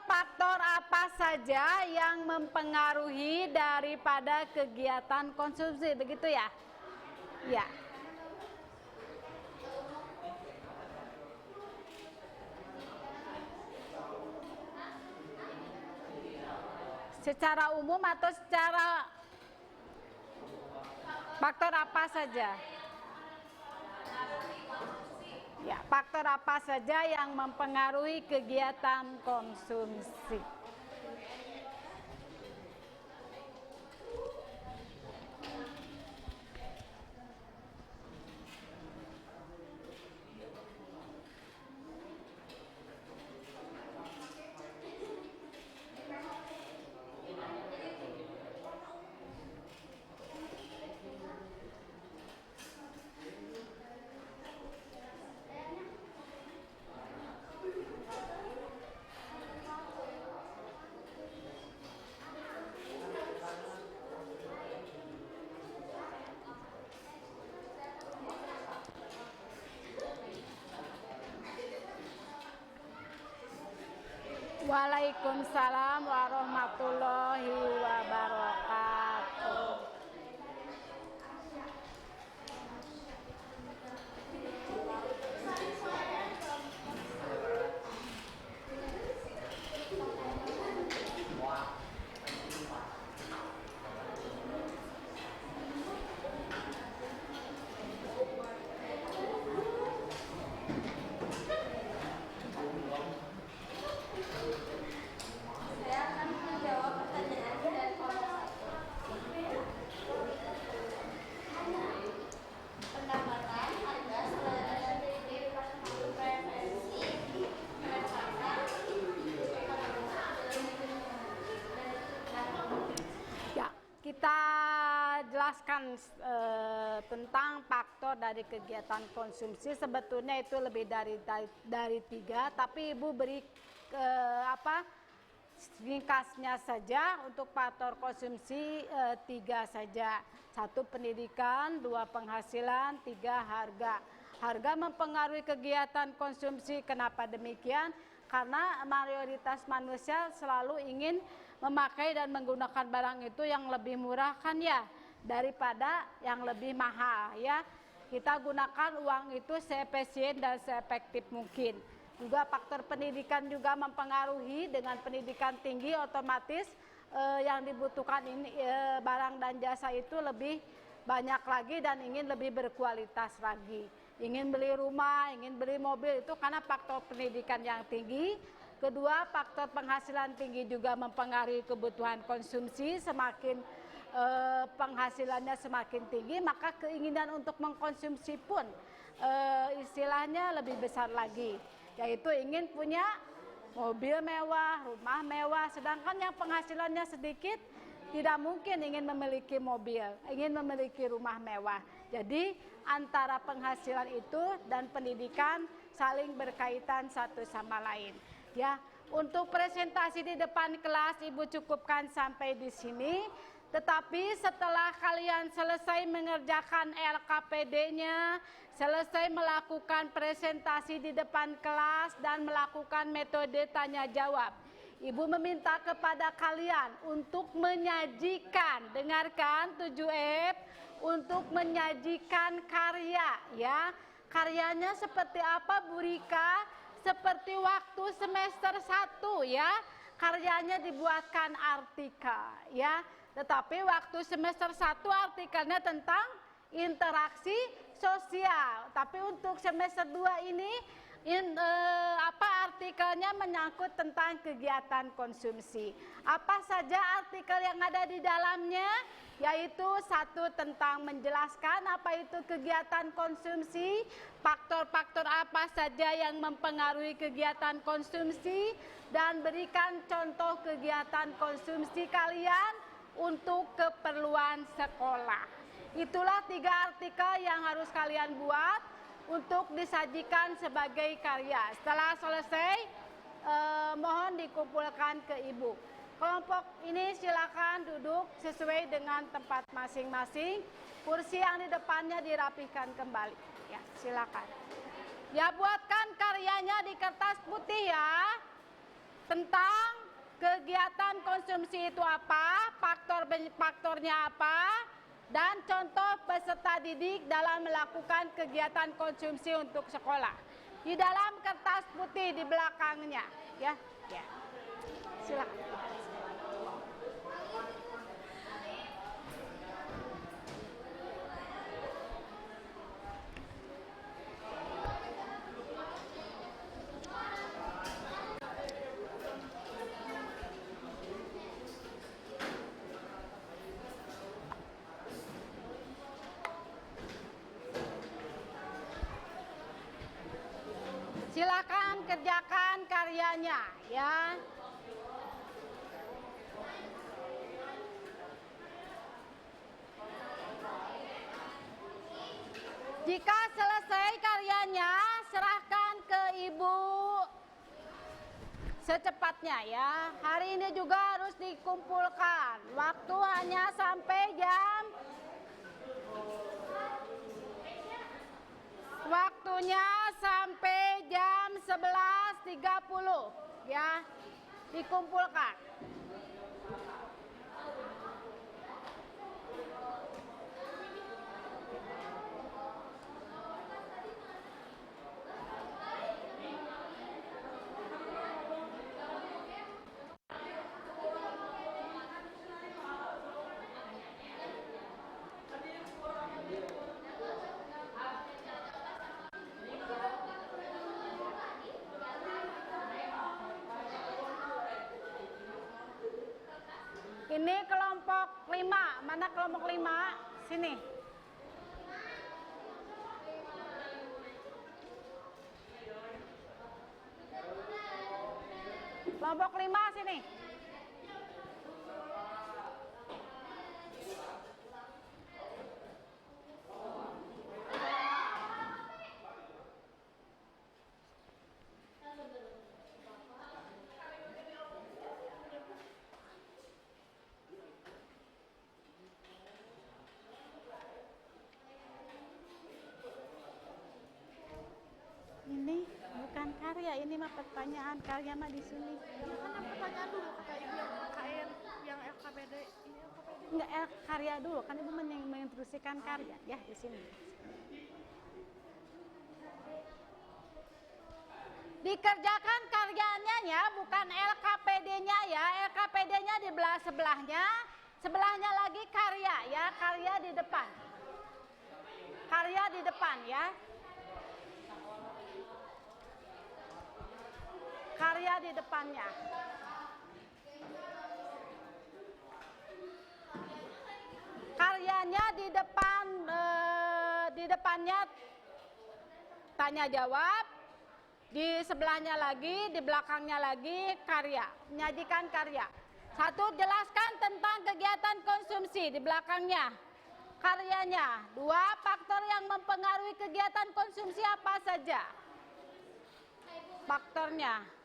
Faktor apa saja yang mempengaruhi daripada kegiatan konsumsi, begitu ya? Ya. Secara umum atau secara faktor apa saja? Ya, faktor apa saja yang mempengaruhi kegiatan konsumsi? Waalaikumsalam warahmatullahi wabarakatuh. Saya akan menjawab pertanyaan dari kelompok 1. Pendapatan, harga, selera dan preferensi Ya, kita jelaskan tentang faktor dari kegiatan konsumsi. Sebetulnya itu lebih dari 3, tapi Ibu beri ringkasnya saja. Untuk faktor konsumsi 3 saja. 1 pendidikan, 2 penghasilan, 3 harga. Harga mempengaruhi kegiatan konsumsi. Kenapa demikian? Karena mayoritas manusia selalu ingin memakai dan menggunakan barang itu yang lebih murah kan ya, daripada yang lebih mahal ya. Kita gunakan uang itu seefisien dan seefektif mungkin. Juga faktor pendidikan juga mempengaruhi. Dengan pendidikan tinggi otomatis yang dibutuhkan ini barang dan jasa itu lebih banyak lagi dan ingin lebih berkualitas lagi. Ingin beli rumah, ingin beli mobil itu karena faktor pendidikan yang tinggi. Kedua, faktor penghasilan tinggi juga mempengaruhi kebutuhan konsumsi. Semakin penghasilannya semakin tinggi, maka keinginan untuk mengkonsumsi pun istilahnya lebih besar lagi. Yaitu ingin punya mobil mewah, rumah mewah. Sedangkan yang penghasilannya sedikit, tidak mungkin ingin memiliki mobil, ingin memiliki rumah mewah. Jadi antara penghasilan itu dan pendidikan saling berkaitan satu sama lain. Ya, untuk presentasi di depan kelas Ibu cukupkan sampai di sini. Tetapi setelah kalian selesai mengerjakan LKPD-nya, selesai melakukan presentasi di depan kelas dan melakukan metode tanya jawab, Ibu meminta kepada kalian untuk menyajikan, dengarkan 7F, untuk menyajikan karya ya. Karyanya seperti apa Bu Rika? Seperti waktu semester 1 ya. Karyanya dibuatkan artikel ya. Tetapi waktu semester 1 artikelnya tentang interaksi sosial. Tapi untuk semester 2 ini artikelnya menyangkut tentang kegiatan konsumsi. Apa saja artikel yang ada di dalamnya? Yaitu 1 tentang menjelaskan apa itu kegiatan konsumsi, faktor-faktor apa saja yang mempengaruhi kegiatan konsumsi, dan berikan contoh kegiatan konsumsi kalian untuk keperluan sekolah. Itulah 3 artikel yang harus kalian buat untuk disajikan sebagai karya. Setelah selesai, mohon dikumpulkan ke Ibu. Kelompok ini silakan duduk sesuai dengan tempat masing-masing. Kursi yang di depannya dirapihkan kembali. Ya, silakan. Ya, buatkan karyanya di kertas putih ya. Tentang kegiatan konsumsi itu apa, faktornya apa, dan contoh peserta didik dalam melakukan kegiatan konsumsi untuk sekolah. Di dalam kertas putih di belakangnya, ya. Silakan. Silakan kerjakan karyanya ya. Jika selesai karyanya, serahkan ke ibu secepatnya ya. Hari ini juga harus dikumpulkan. Waktu hanya sampai waktunya sampai jam 11.30 ya. Dikumpulkan. Ini kelompok 5. Mana kelompok 5? Sini. Kelompok 5 sini. Ini bukan karya, ini mah pertanyaan. Karya mah di sini. Mana pertanyaan dulu kata ibu yang KN yang LKPD ini LKPD. Enggak, karya dulu kan ibu menginstruksikan karya ya di sini. Dikerjakan karyanya ya, bukan LKPD-nya ya. LKPD-nya di belah sebelahnya, sebelahnya lagi karya ya, karya di depan. Karya di depan ya. Karya di depannya. Karyanya di depan, di depannya tanya jawab, di sebelahnya lagi, di belakangnya lagi karya, menyajikan karya. 1, jelaskan tentang kegiatan konsumsi di belakangnya. Karyanya. 2, faktor yang mempengaruhi kegiatan konsumsi apa saja? Faktornya.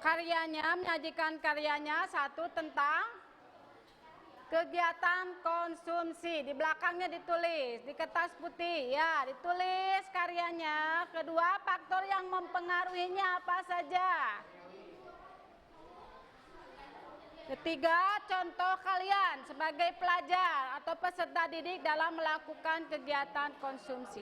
Karyanya, menyajikan karyanya. 1, tentang kegiatan konsumsi. Di belakangnya ditulis, di kertas putih ya, ditulis karyanya. 2, faktor yang mempengaruhinya apa saja. 3, contoh kalian sebagai pelajar atau peserta didik dalam melakukan kegiatan konsumsi.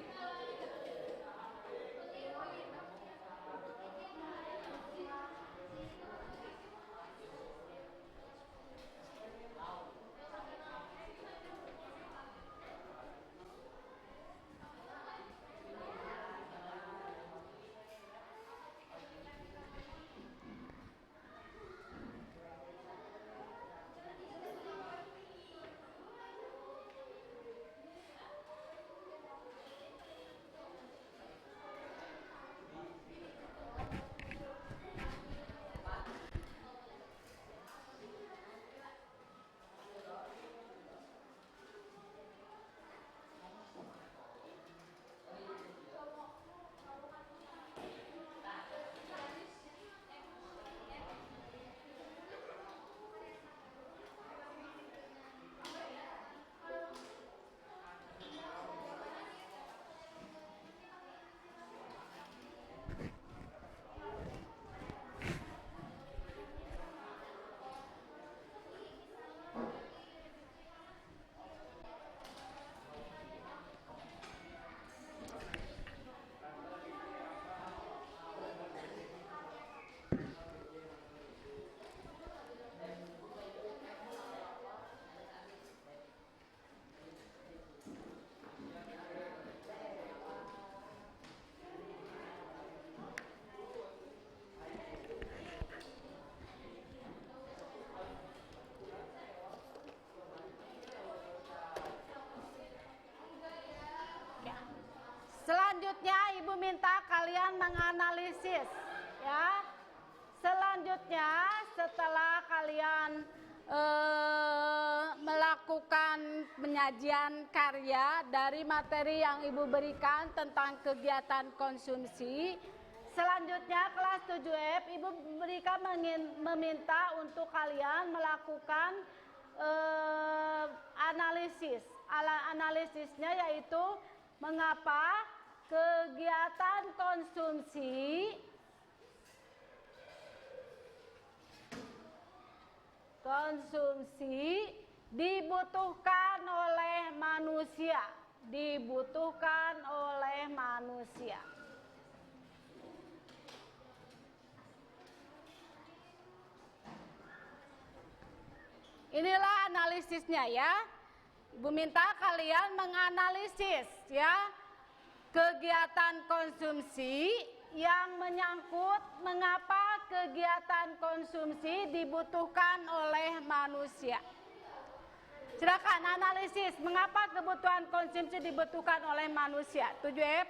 Selanjutnya Ibu minta kalian menganalisis ya. Selanjutnya setelah kalian melakukan penyajian karya dari materi yang Ibu berikan tentang kegiatan konsumsi, selanjutnya kelas 7F Ibu meminta untuk kalian melakukan analisis. Analisisnya yaitu mengapa kegiatan konsumsi dibutuhkan oleh manusia, dibutuhkan oleh manusia. Inilah analisisnya ya. Ibu minta kalian menganalisis ya kegiatan konsumsi yang menyangkut mengapa kegiatan konsumsi dibutuhkan oleh manusia. Silakan analisis mengapa kebutuhan konsumsi dibutuhkan oleh manusia. 7F.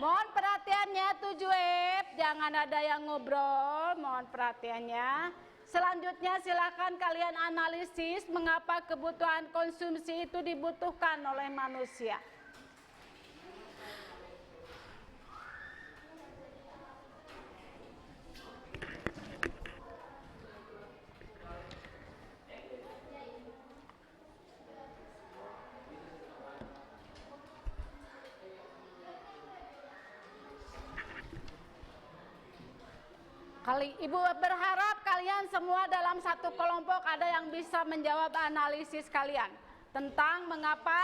Mohon perhatiannya 7F, jangan ada yang ngobrol, mohon perhatiannya. Selanjutnya silakan kalian analisis mengapa kebutuhan konsumsi itu dibutuhkan oleh manusia. Ibu berharap kalian semua dalam satu kelompok ada yang bisa menjawab analisis kalian tentang mengapa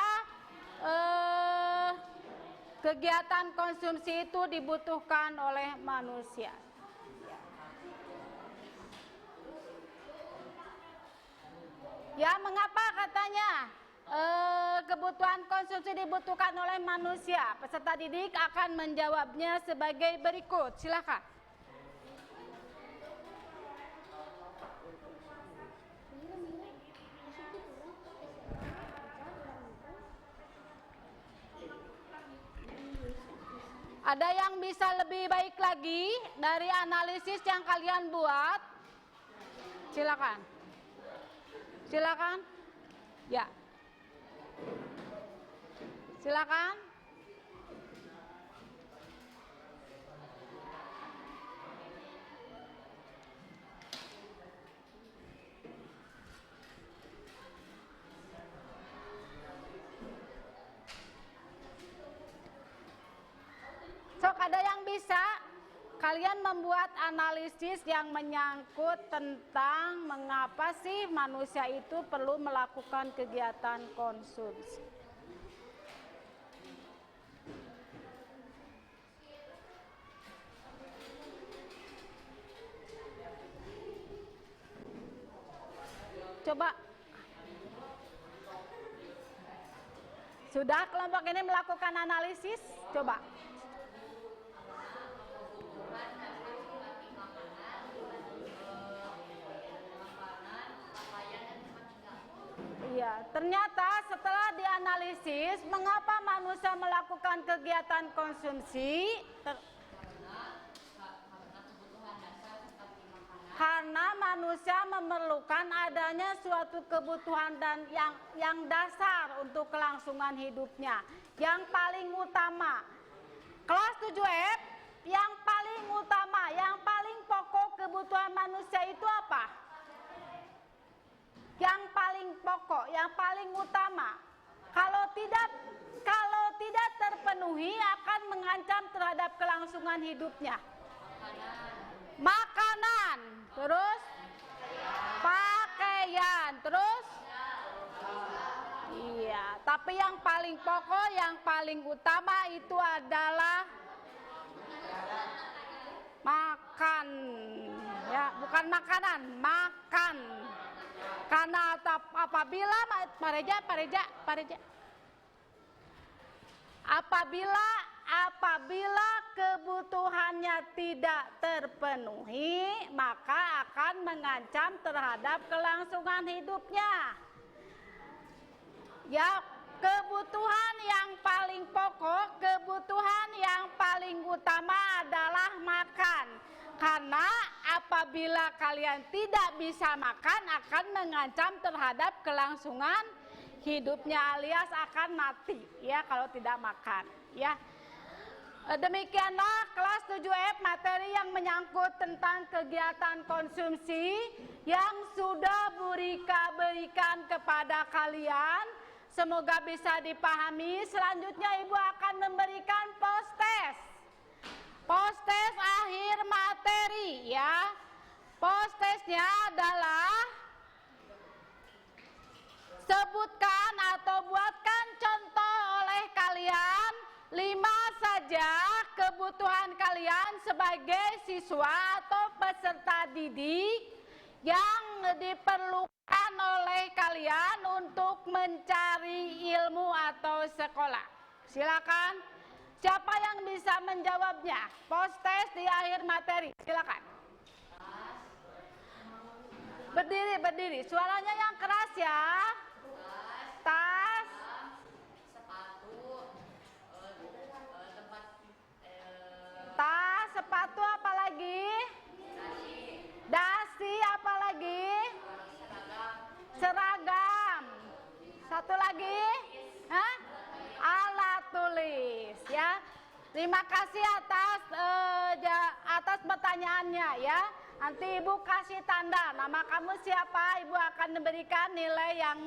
kegiatan konsumsi itu dibutuhkan oleh manusia. Ya, mengapa katanya kebutuhan konsumsi dibutuhkan oleh manusia? Peserta didik akan menjawabnya sebagai berikut. Silakan. Ada yang bisa lebih baik lagi dari analisis yang kalian buat? Silakan. Silakan. Ya. Silakan. Sok ada yang bisa kalian membuat analisis yang menyangkut tentang mengapa sih manusia itu perlu melakukan kegiatan konsumsi. Coba. Sudah kelompok ini melakukan analisis? Coba. Iya, ternyata setelah dianalisis mengapa manusia melakukan kegiatan konsumsi? Karena manusia memerlukan adanya suatu kebutuhan dan yang dasar untuk kelangsungan hidupnya. Yang paling utama. Kelas 7F, yang paling utama, yang paling pokok kebutuhan manusia itu apa? Yang paling pokok, yang paling utama. Kalau tidak terpenuhi akan mengancam terhadap kelangsungan hidupnya. Makanan, terus pakaian, terus iya, tapi yang paling pokok, yang paling utama itu adalah makan. Ya, bukan makanan, makan. Karena apabila apabila kebutuhannya tidak terpenuhi, maka akan mengancam terhadap kelangsungan hidupnya. Ya, kebutuhan yang paling pokok, kebutuhan yang utama adalah makan. Karena apabila kalian tidak bisa makan akan mengancam terhadap kelangsungan hidupnya alias akan mati ya kalau tidak makan ya. Demikianlah kelas 7F materi yang menyangkut tentang kegiatan konsumsi yang sudah Burika berikan kepada kalian. Semoga bisa dipahami. Selanjutnya Ibu akan memberikan post-test. Post-test akhir materi ya. Post-testnya adalah sebutkan atau buatkan contoh oleh kalian 5 saja kebutuhan kalian sebagai siswa atau peserta didik yang diperlukan oleh kalian untuk mencari ilmu atau sekolah. Silakan. Siapa yang bisa menjawabnya? Post-test di akhir materi. Silakan. Berdiri. Suaranya yang keras ya. Tas. Tas, sepatu apa lagi? Dasi apa lagi? Seragam. Satu lagi? Hah? Alat tulis ya. Terima kasih atas pertanyaannya ya. Nanti Ibu kasih tanda nama kamu siapa, Ibu akan memberikan nilai yang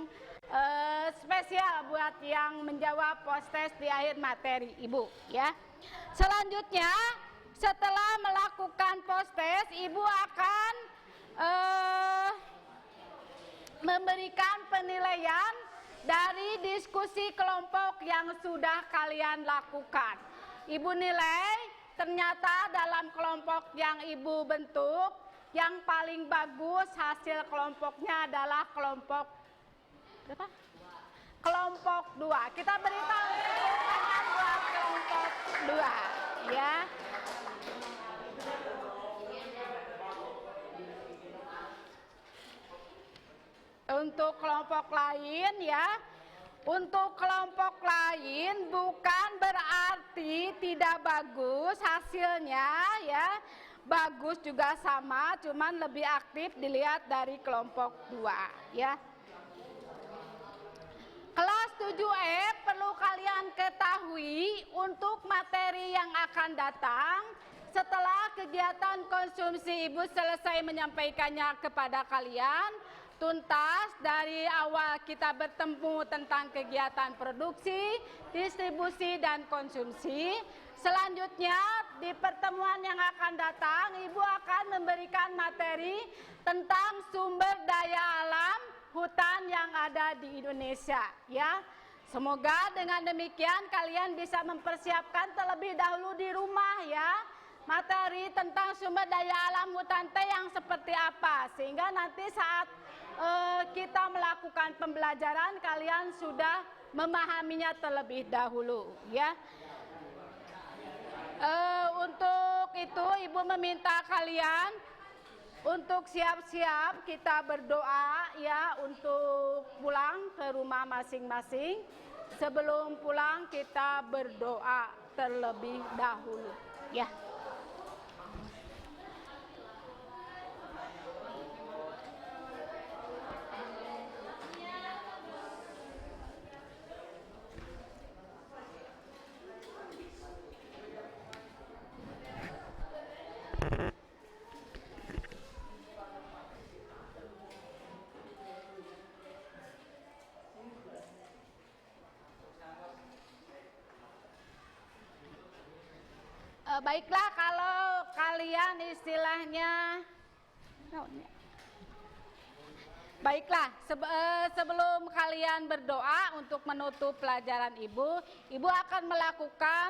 spesial buat yang menjawab post-test di akhir materi Ibu ya. Selanjutnya setelah melakukan post-test Ibu akan memberikan penilaian dari diskusi kelompok yang sudah kalian lakukan. Ibu nilai ternyata dalam kelompok yang Ibu bentuk yang paling bagus hasil kelompoknya adalah kelompok berapa? Kelompok 2. Kita berikan tepuk tangan buat kelompok 2 ya. Untuk kelompok lain ya. Untuk kelompok lain bukan berarti tidak bagus hasilnya ya. Bagus juga sama, cuman lebih aktif dilihat dari kelompok 2 ya. Kelas 7F perlu kalian ketahui untuk materi yang akan datang setelah kegiatan konsumsi Ibu selesai menyampaikannya kepada kalian. Tuntas dari awal kita bertemu tentang kegiatan produksi, distribusi, dan konsumsi. Selanjutnya di pertemuan yang akan datang, Ibu akan memberikan materi tentang sumber daya alam hutan yang ada di Indonesia ya. Semoga dengan demikian kalian bisa mempersiapkan terlebih dahulu di rumah ya. Materi tentang sumber daya alam hutan teh yang seperti apa, sehingga nanti saat kita melakukan pembelajaran kalian sudah memahaminya terlebih dahulu ya. Untuk itu Ibu meminta kalian untuk siap-siap kita berdoa ya untuk pulang ke rumah masing-masing. Sebelum pulang kita berdoa terlebih dahulu ya. Baiklah kalau kalian istilahnya baiklah sebelum kalian berdoa untuk menutup pelajaran Ibu akan melakukan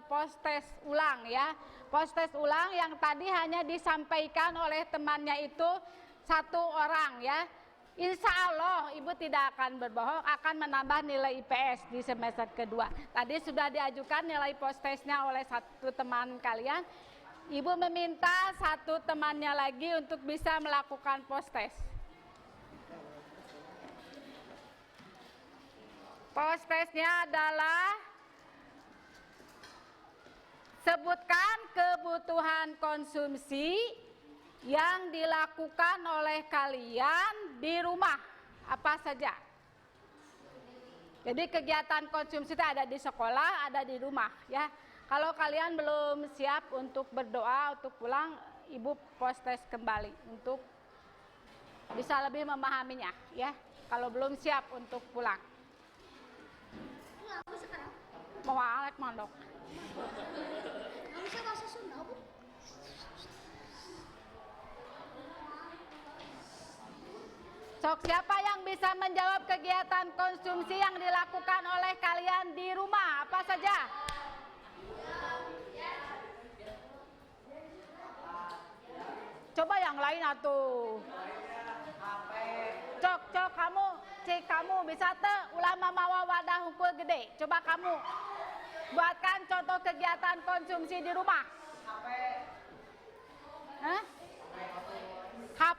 post-test ulang ya. Post-test ulang yang tadi hanya disampaikan oleh temannya itu 1 orang ya. Insya Allah Ibu tidak akan berbohong, akan menambah nilai IPS di semester kedua. Tadi sudah diajukan nilai post-testnya oleh 1 teman kalian. Ibu meminta 1 temannya lagi untuk bisa melakukan post-test. Post-testnya adalah Sebutkan kebutuhan konsumsi yang dilakukan oleh kalian di rumah. Apa saja? Jadi kegiatan konsumsi itu ada di sekolah, ada di rumah ya. Kalau kalian belum siap untuk berdoa, untuk pulang, Ibu post-test kembali untuk bisa lebih memahaminya ya. Kalau belum siap untuk pulang. Aku sekarang Mau alek mandok. nggak bisa bahasa Sunda, Bu. Sok, siapa yang bisa menjawab kegiatan konsumsi yang dilakukan oleh kalian di rumah? Apa saja? Coba yang lain atuh. Cok kamu, cik kamu bisa ulama mawa wadah hukul gede. Coba kamu buatkan contoh kegiatan konsumsi di rumah. Hah? Hap.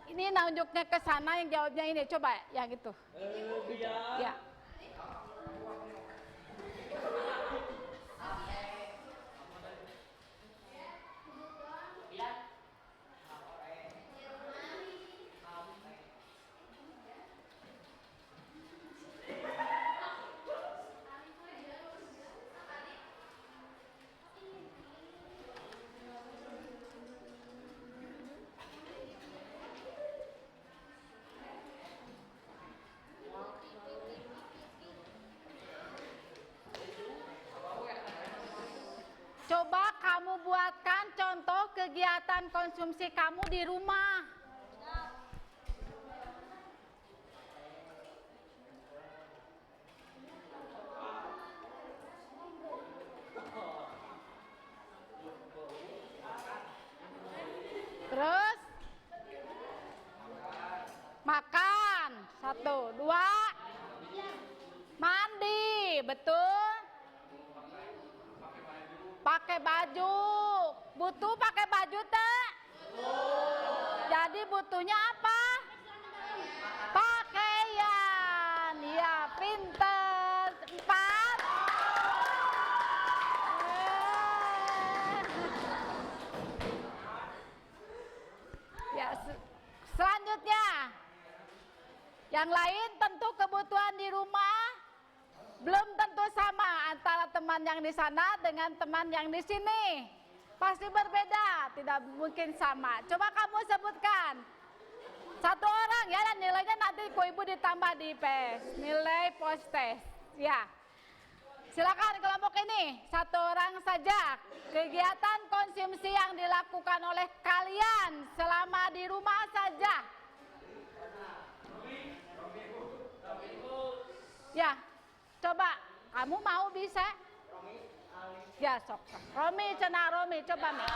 Ini nunjuknya ke sana, yang jawabnya ini. Coba yang itu. Ya. Coba kamu buatkan contoh kegiatan konsumsi kamu di rumah. Terus makan, 1, 2, mandi, betul. Pakai baju, butuh pakai baju teh. Jadi butuhnya apa? Pakaian, ya pinter. 4. Ya, selanjutnya, yang lain tentu kebutuhan di rumah belum tentu sama antara teman yang di sana dengan teman yang di sini. Pasti berbeda, tidak mungkin sama. Coba kamu sebutkan. 1 orang ya, dan nilainya nanti ku ibu ditambah di IPS. Nilai post test. Ya. Silakan kelompok ini, 1 orang saja. Kegiatan konsumsi yang dilakukan oleh kalian selama di rumah saja. Ya. Coba, kamu mau bisa? Ya, sok. Romi, cenah Romi, coba Mi.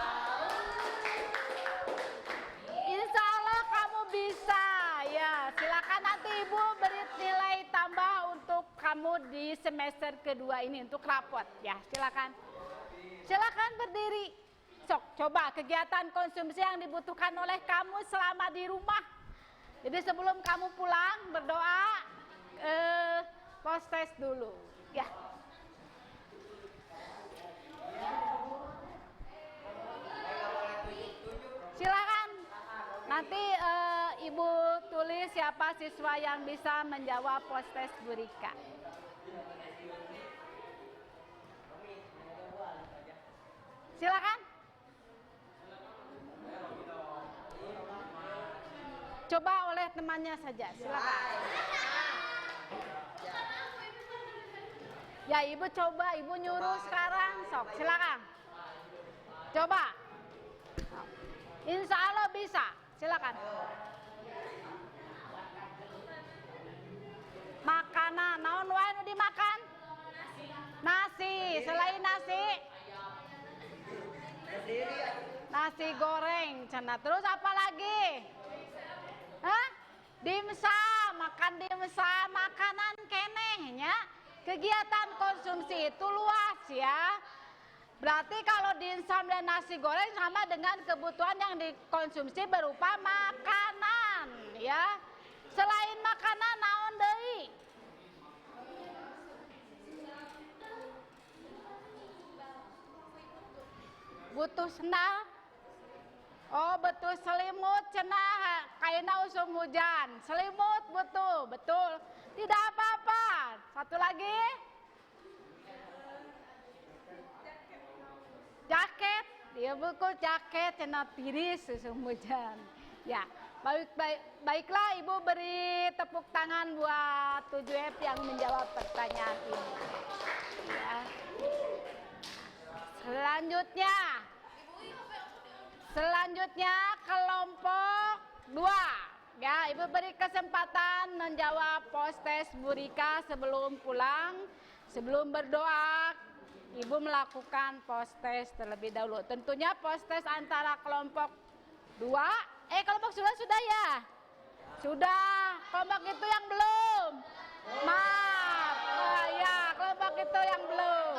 Insya Allah kamu bisa. Ya, silakan nanti Ibu beri nilai tambah untuk kamu di semester kedua ini untuk rapot. Ya, silakan. Silakan berdiri. Sok, coba kegiatan konsumsi yang dibutuhkan oleh kamu selama di rumah. Jadi sebelum kamu pulang berdoa, post test dulu, ya. Silakan. Nanti Ibu tulis siapa siswa yang bisa menjawab post test Bu Rika. Silakan. Coba oleh temannya saja, silakan. Ya, Ibu coba, Ibu nyuruh sekarang, sok, silakan. Coba. Insya Allah bisa, silakan. Makanan, naon wae nu dimakan? Nasi, selain nasi? Nasi goreng, cenah. Terus apa lagi? Hah? Dimsum, makan dimsum, makanan kenehnya. Kegiatan konsumsi itu luas ya. Berarti kalau dimsum dan nasi goreng sama dengan kebutuhan yang dikonsumsi berupa makanan ya. Selain makanan naon deui? Butuh sendal? Oh, betul selimut cenah kaina usum hujan. Selimut butuh, betul. Tidak apa-apa. Satu lagi. Jaket, dia buku jaket cenah tiris usum hujan. Ya, baiklah Ibu beri tepuk tangan buat 7F yang menjawab pertanyaan ini. Ya. Selanjutnya kelompok 2. Ya, Ibu beri kesempatan menjawab post-test Bu Rika sebelum pulang. Sebelum berdoa, Ibu melakukan post-test terlebih dahulu. Tentunya post-test antara kelompok 2. Kelompok sudah ya? Sudah. Kelompok itu yang belum? Maaf. Ya, kelompok itu yang belum.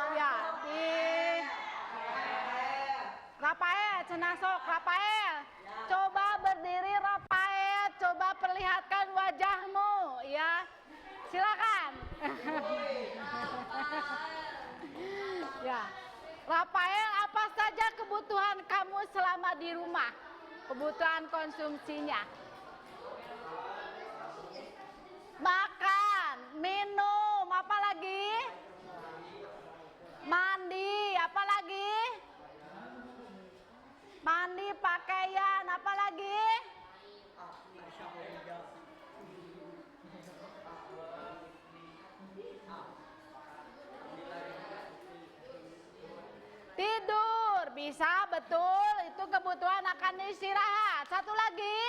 Ya, di Rafael, cenah sok Rafael. Coba berdiri Rafael, coba perlihatkan wajahmu, ya. Silakan. Ya. Rafael, apa saja kebutuhan kamu selama di rumah? Kebutuhan konsumsinya. Makan, minum, apa lagi? Mandi, apa lagi? Mandi, pakaian, apa lagi? Tidur, bisa betul, itu kebutuhan akan istirahat. Satu lagi.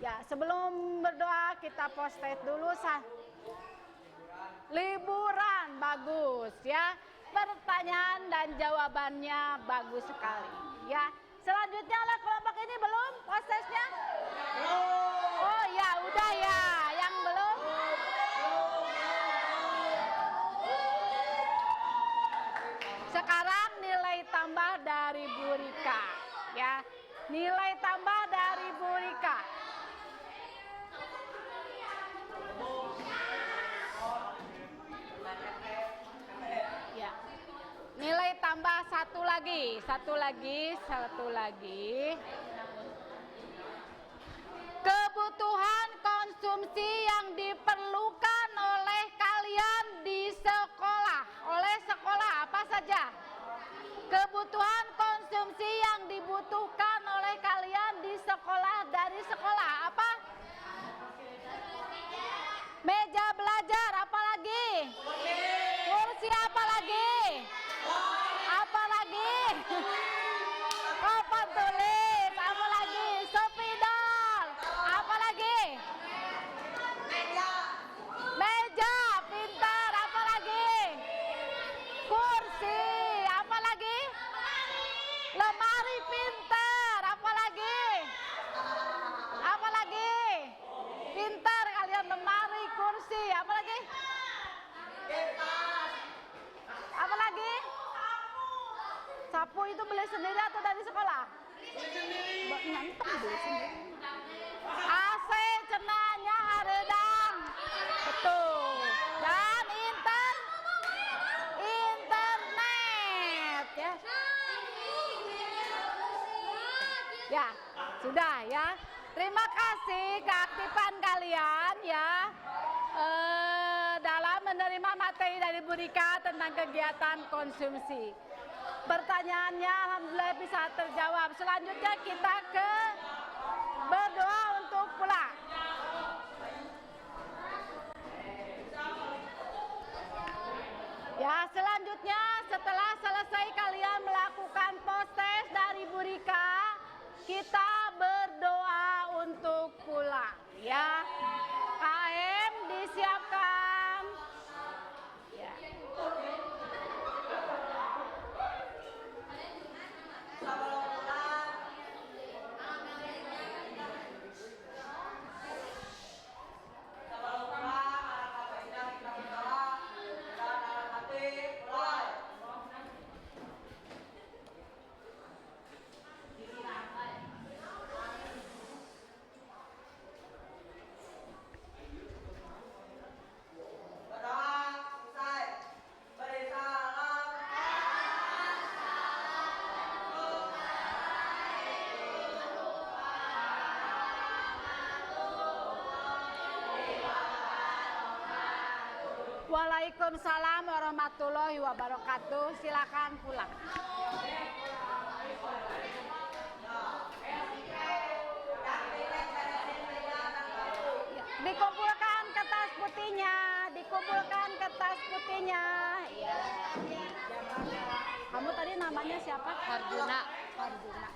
Ya, sebelum berdoa kita post-it dulu. Liburan, bagus ya. Pertanyaan dan jawabannya bagus sekali ya. Selanjutnya lah kelompok ini belum prosesnya? Oh ya, udah ya. Yang belum? Sekarang nilai tambah dari Bu Rika ya. Nilai tambah dari Bu Rika. Ya. Nilai tambah satu lagi. Kebutuhan konsumsi yang diperlukan oleh kalian di sekolah. Oleh sekolah apa saja? Kebutuhan konsumsi yang dibutuhkan oleh kalian di sekolah dari sekolah apa? Meja belajar, apa lagi? Kursi, apa lagi? Apa lagi? Papan tulis, apa lagi? Spidol, apa lagi? Meja, pintar, apa lagi? Kursi, apa lagi? Lemari pintar, apa lagi? Apa lagi? Pintar kalian, lemari, kursi, apa lagi? Apa lagi? Sapu itu beli sendiri atau dari sekolah? Nyanteng beli sendiri. AC cenanya haredang. Betul. Dan internet ya. Ya, sudah ya. Terima kasih keaktifan kalian ya. Dalam menerima materi dari Bu Rika tentang kegiatan konsumsi. Pertanyaannya alhamdulillah bisa terjawab. Selanjutnya kita ke berdoa untuk pulang. Ya, selanjutnya setelah selesai kalian melakukan post-test dari Bu Rika, kita berdoa untuk pulang ya. KM disiapkan. Ya. Waalaikumsalam warahmatullahi wabarakatuh. Silakan pulang. Dikumpulkan kertas putihnya, dikumpulkan kertas putihnya. Ya. Kamu tadi namanya siapa? Harjuna. Harjuna.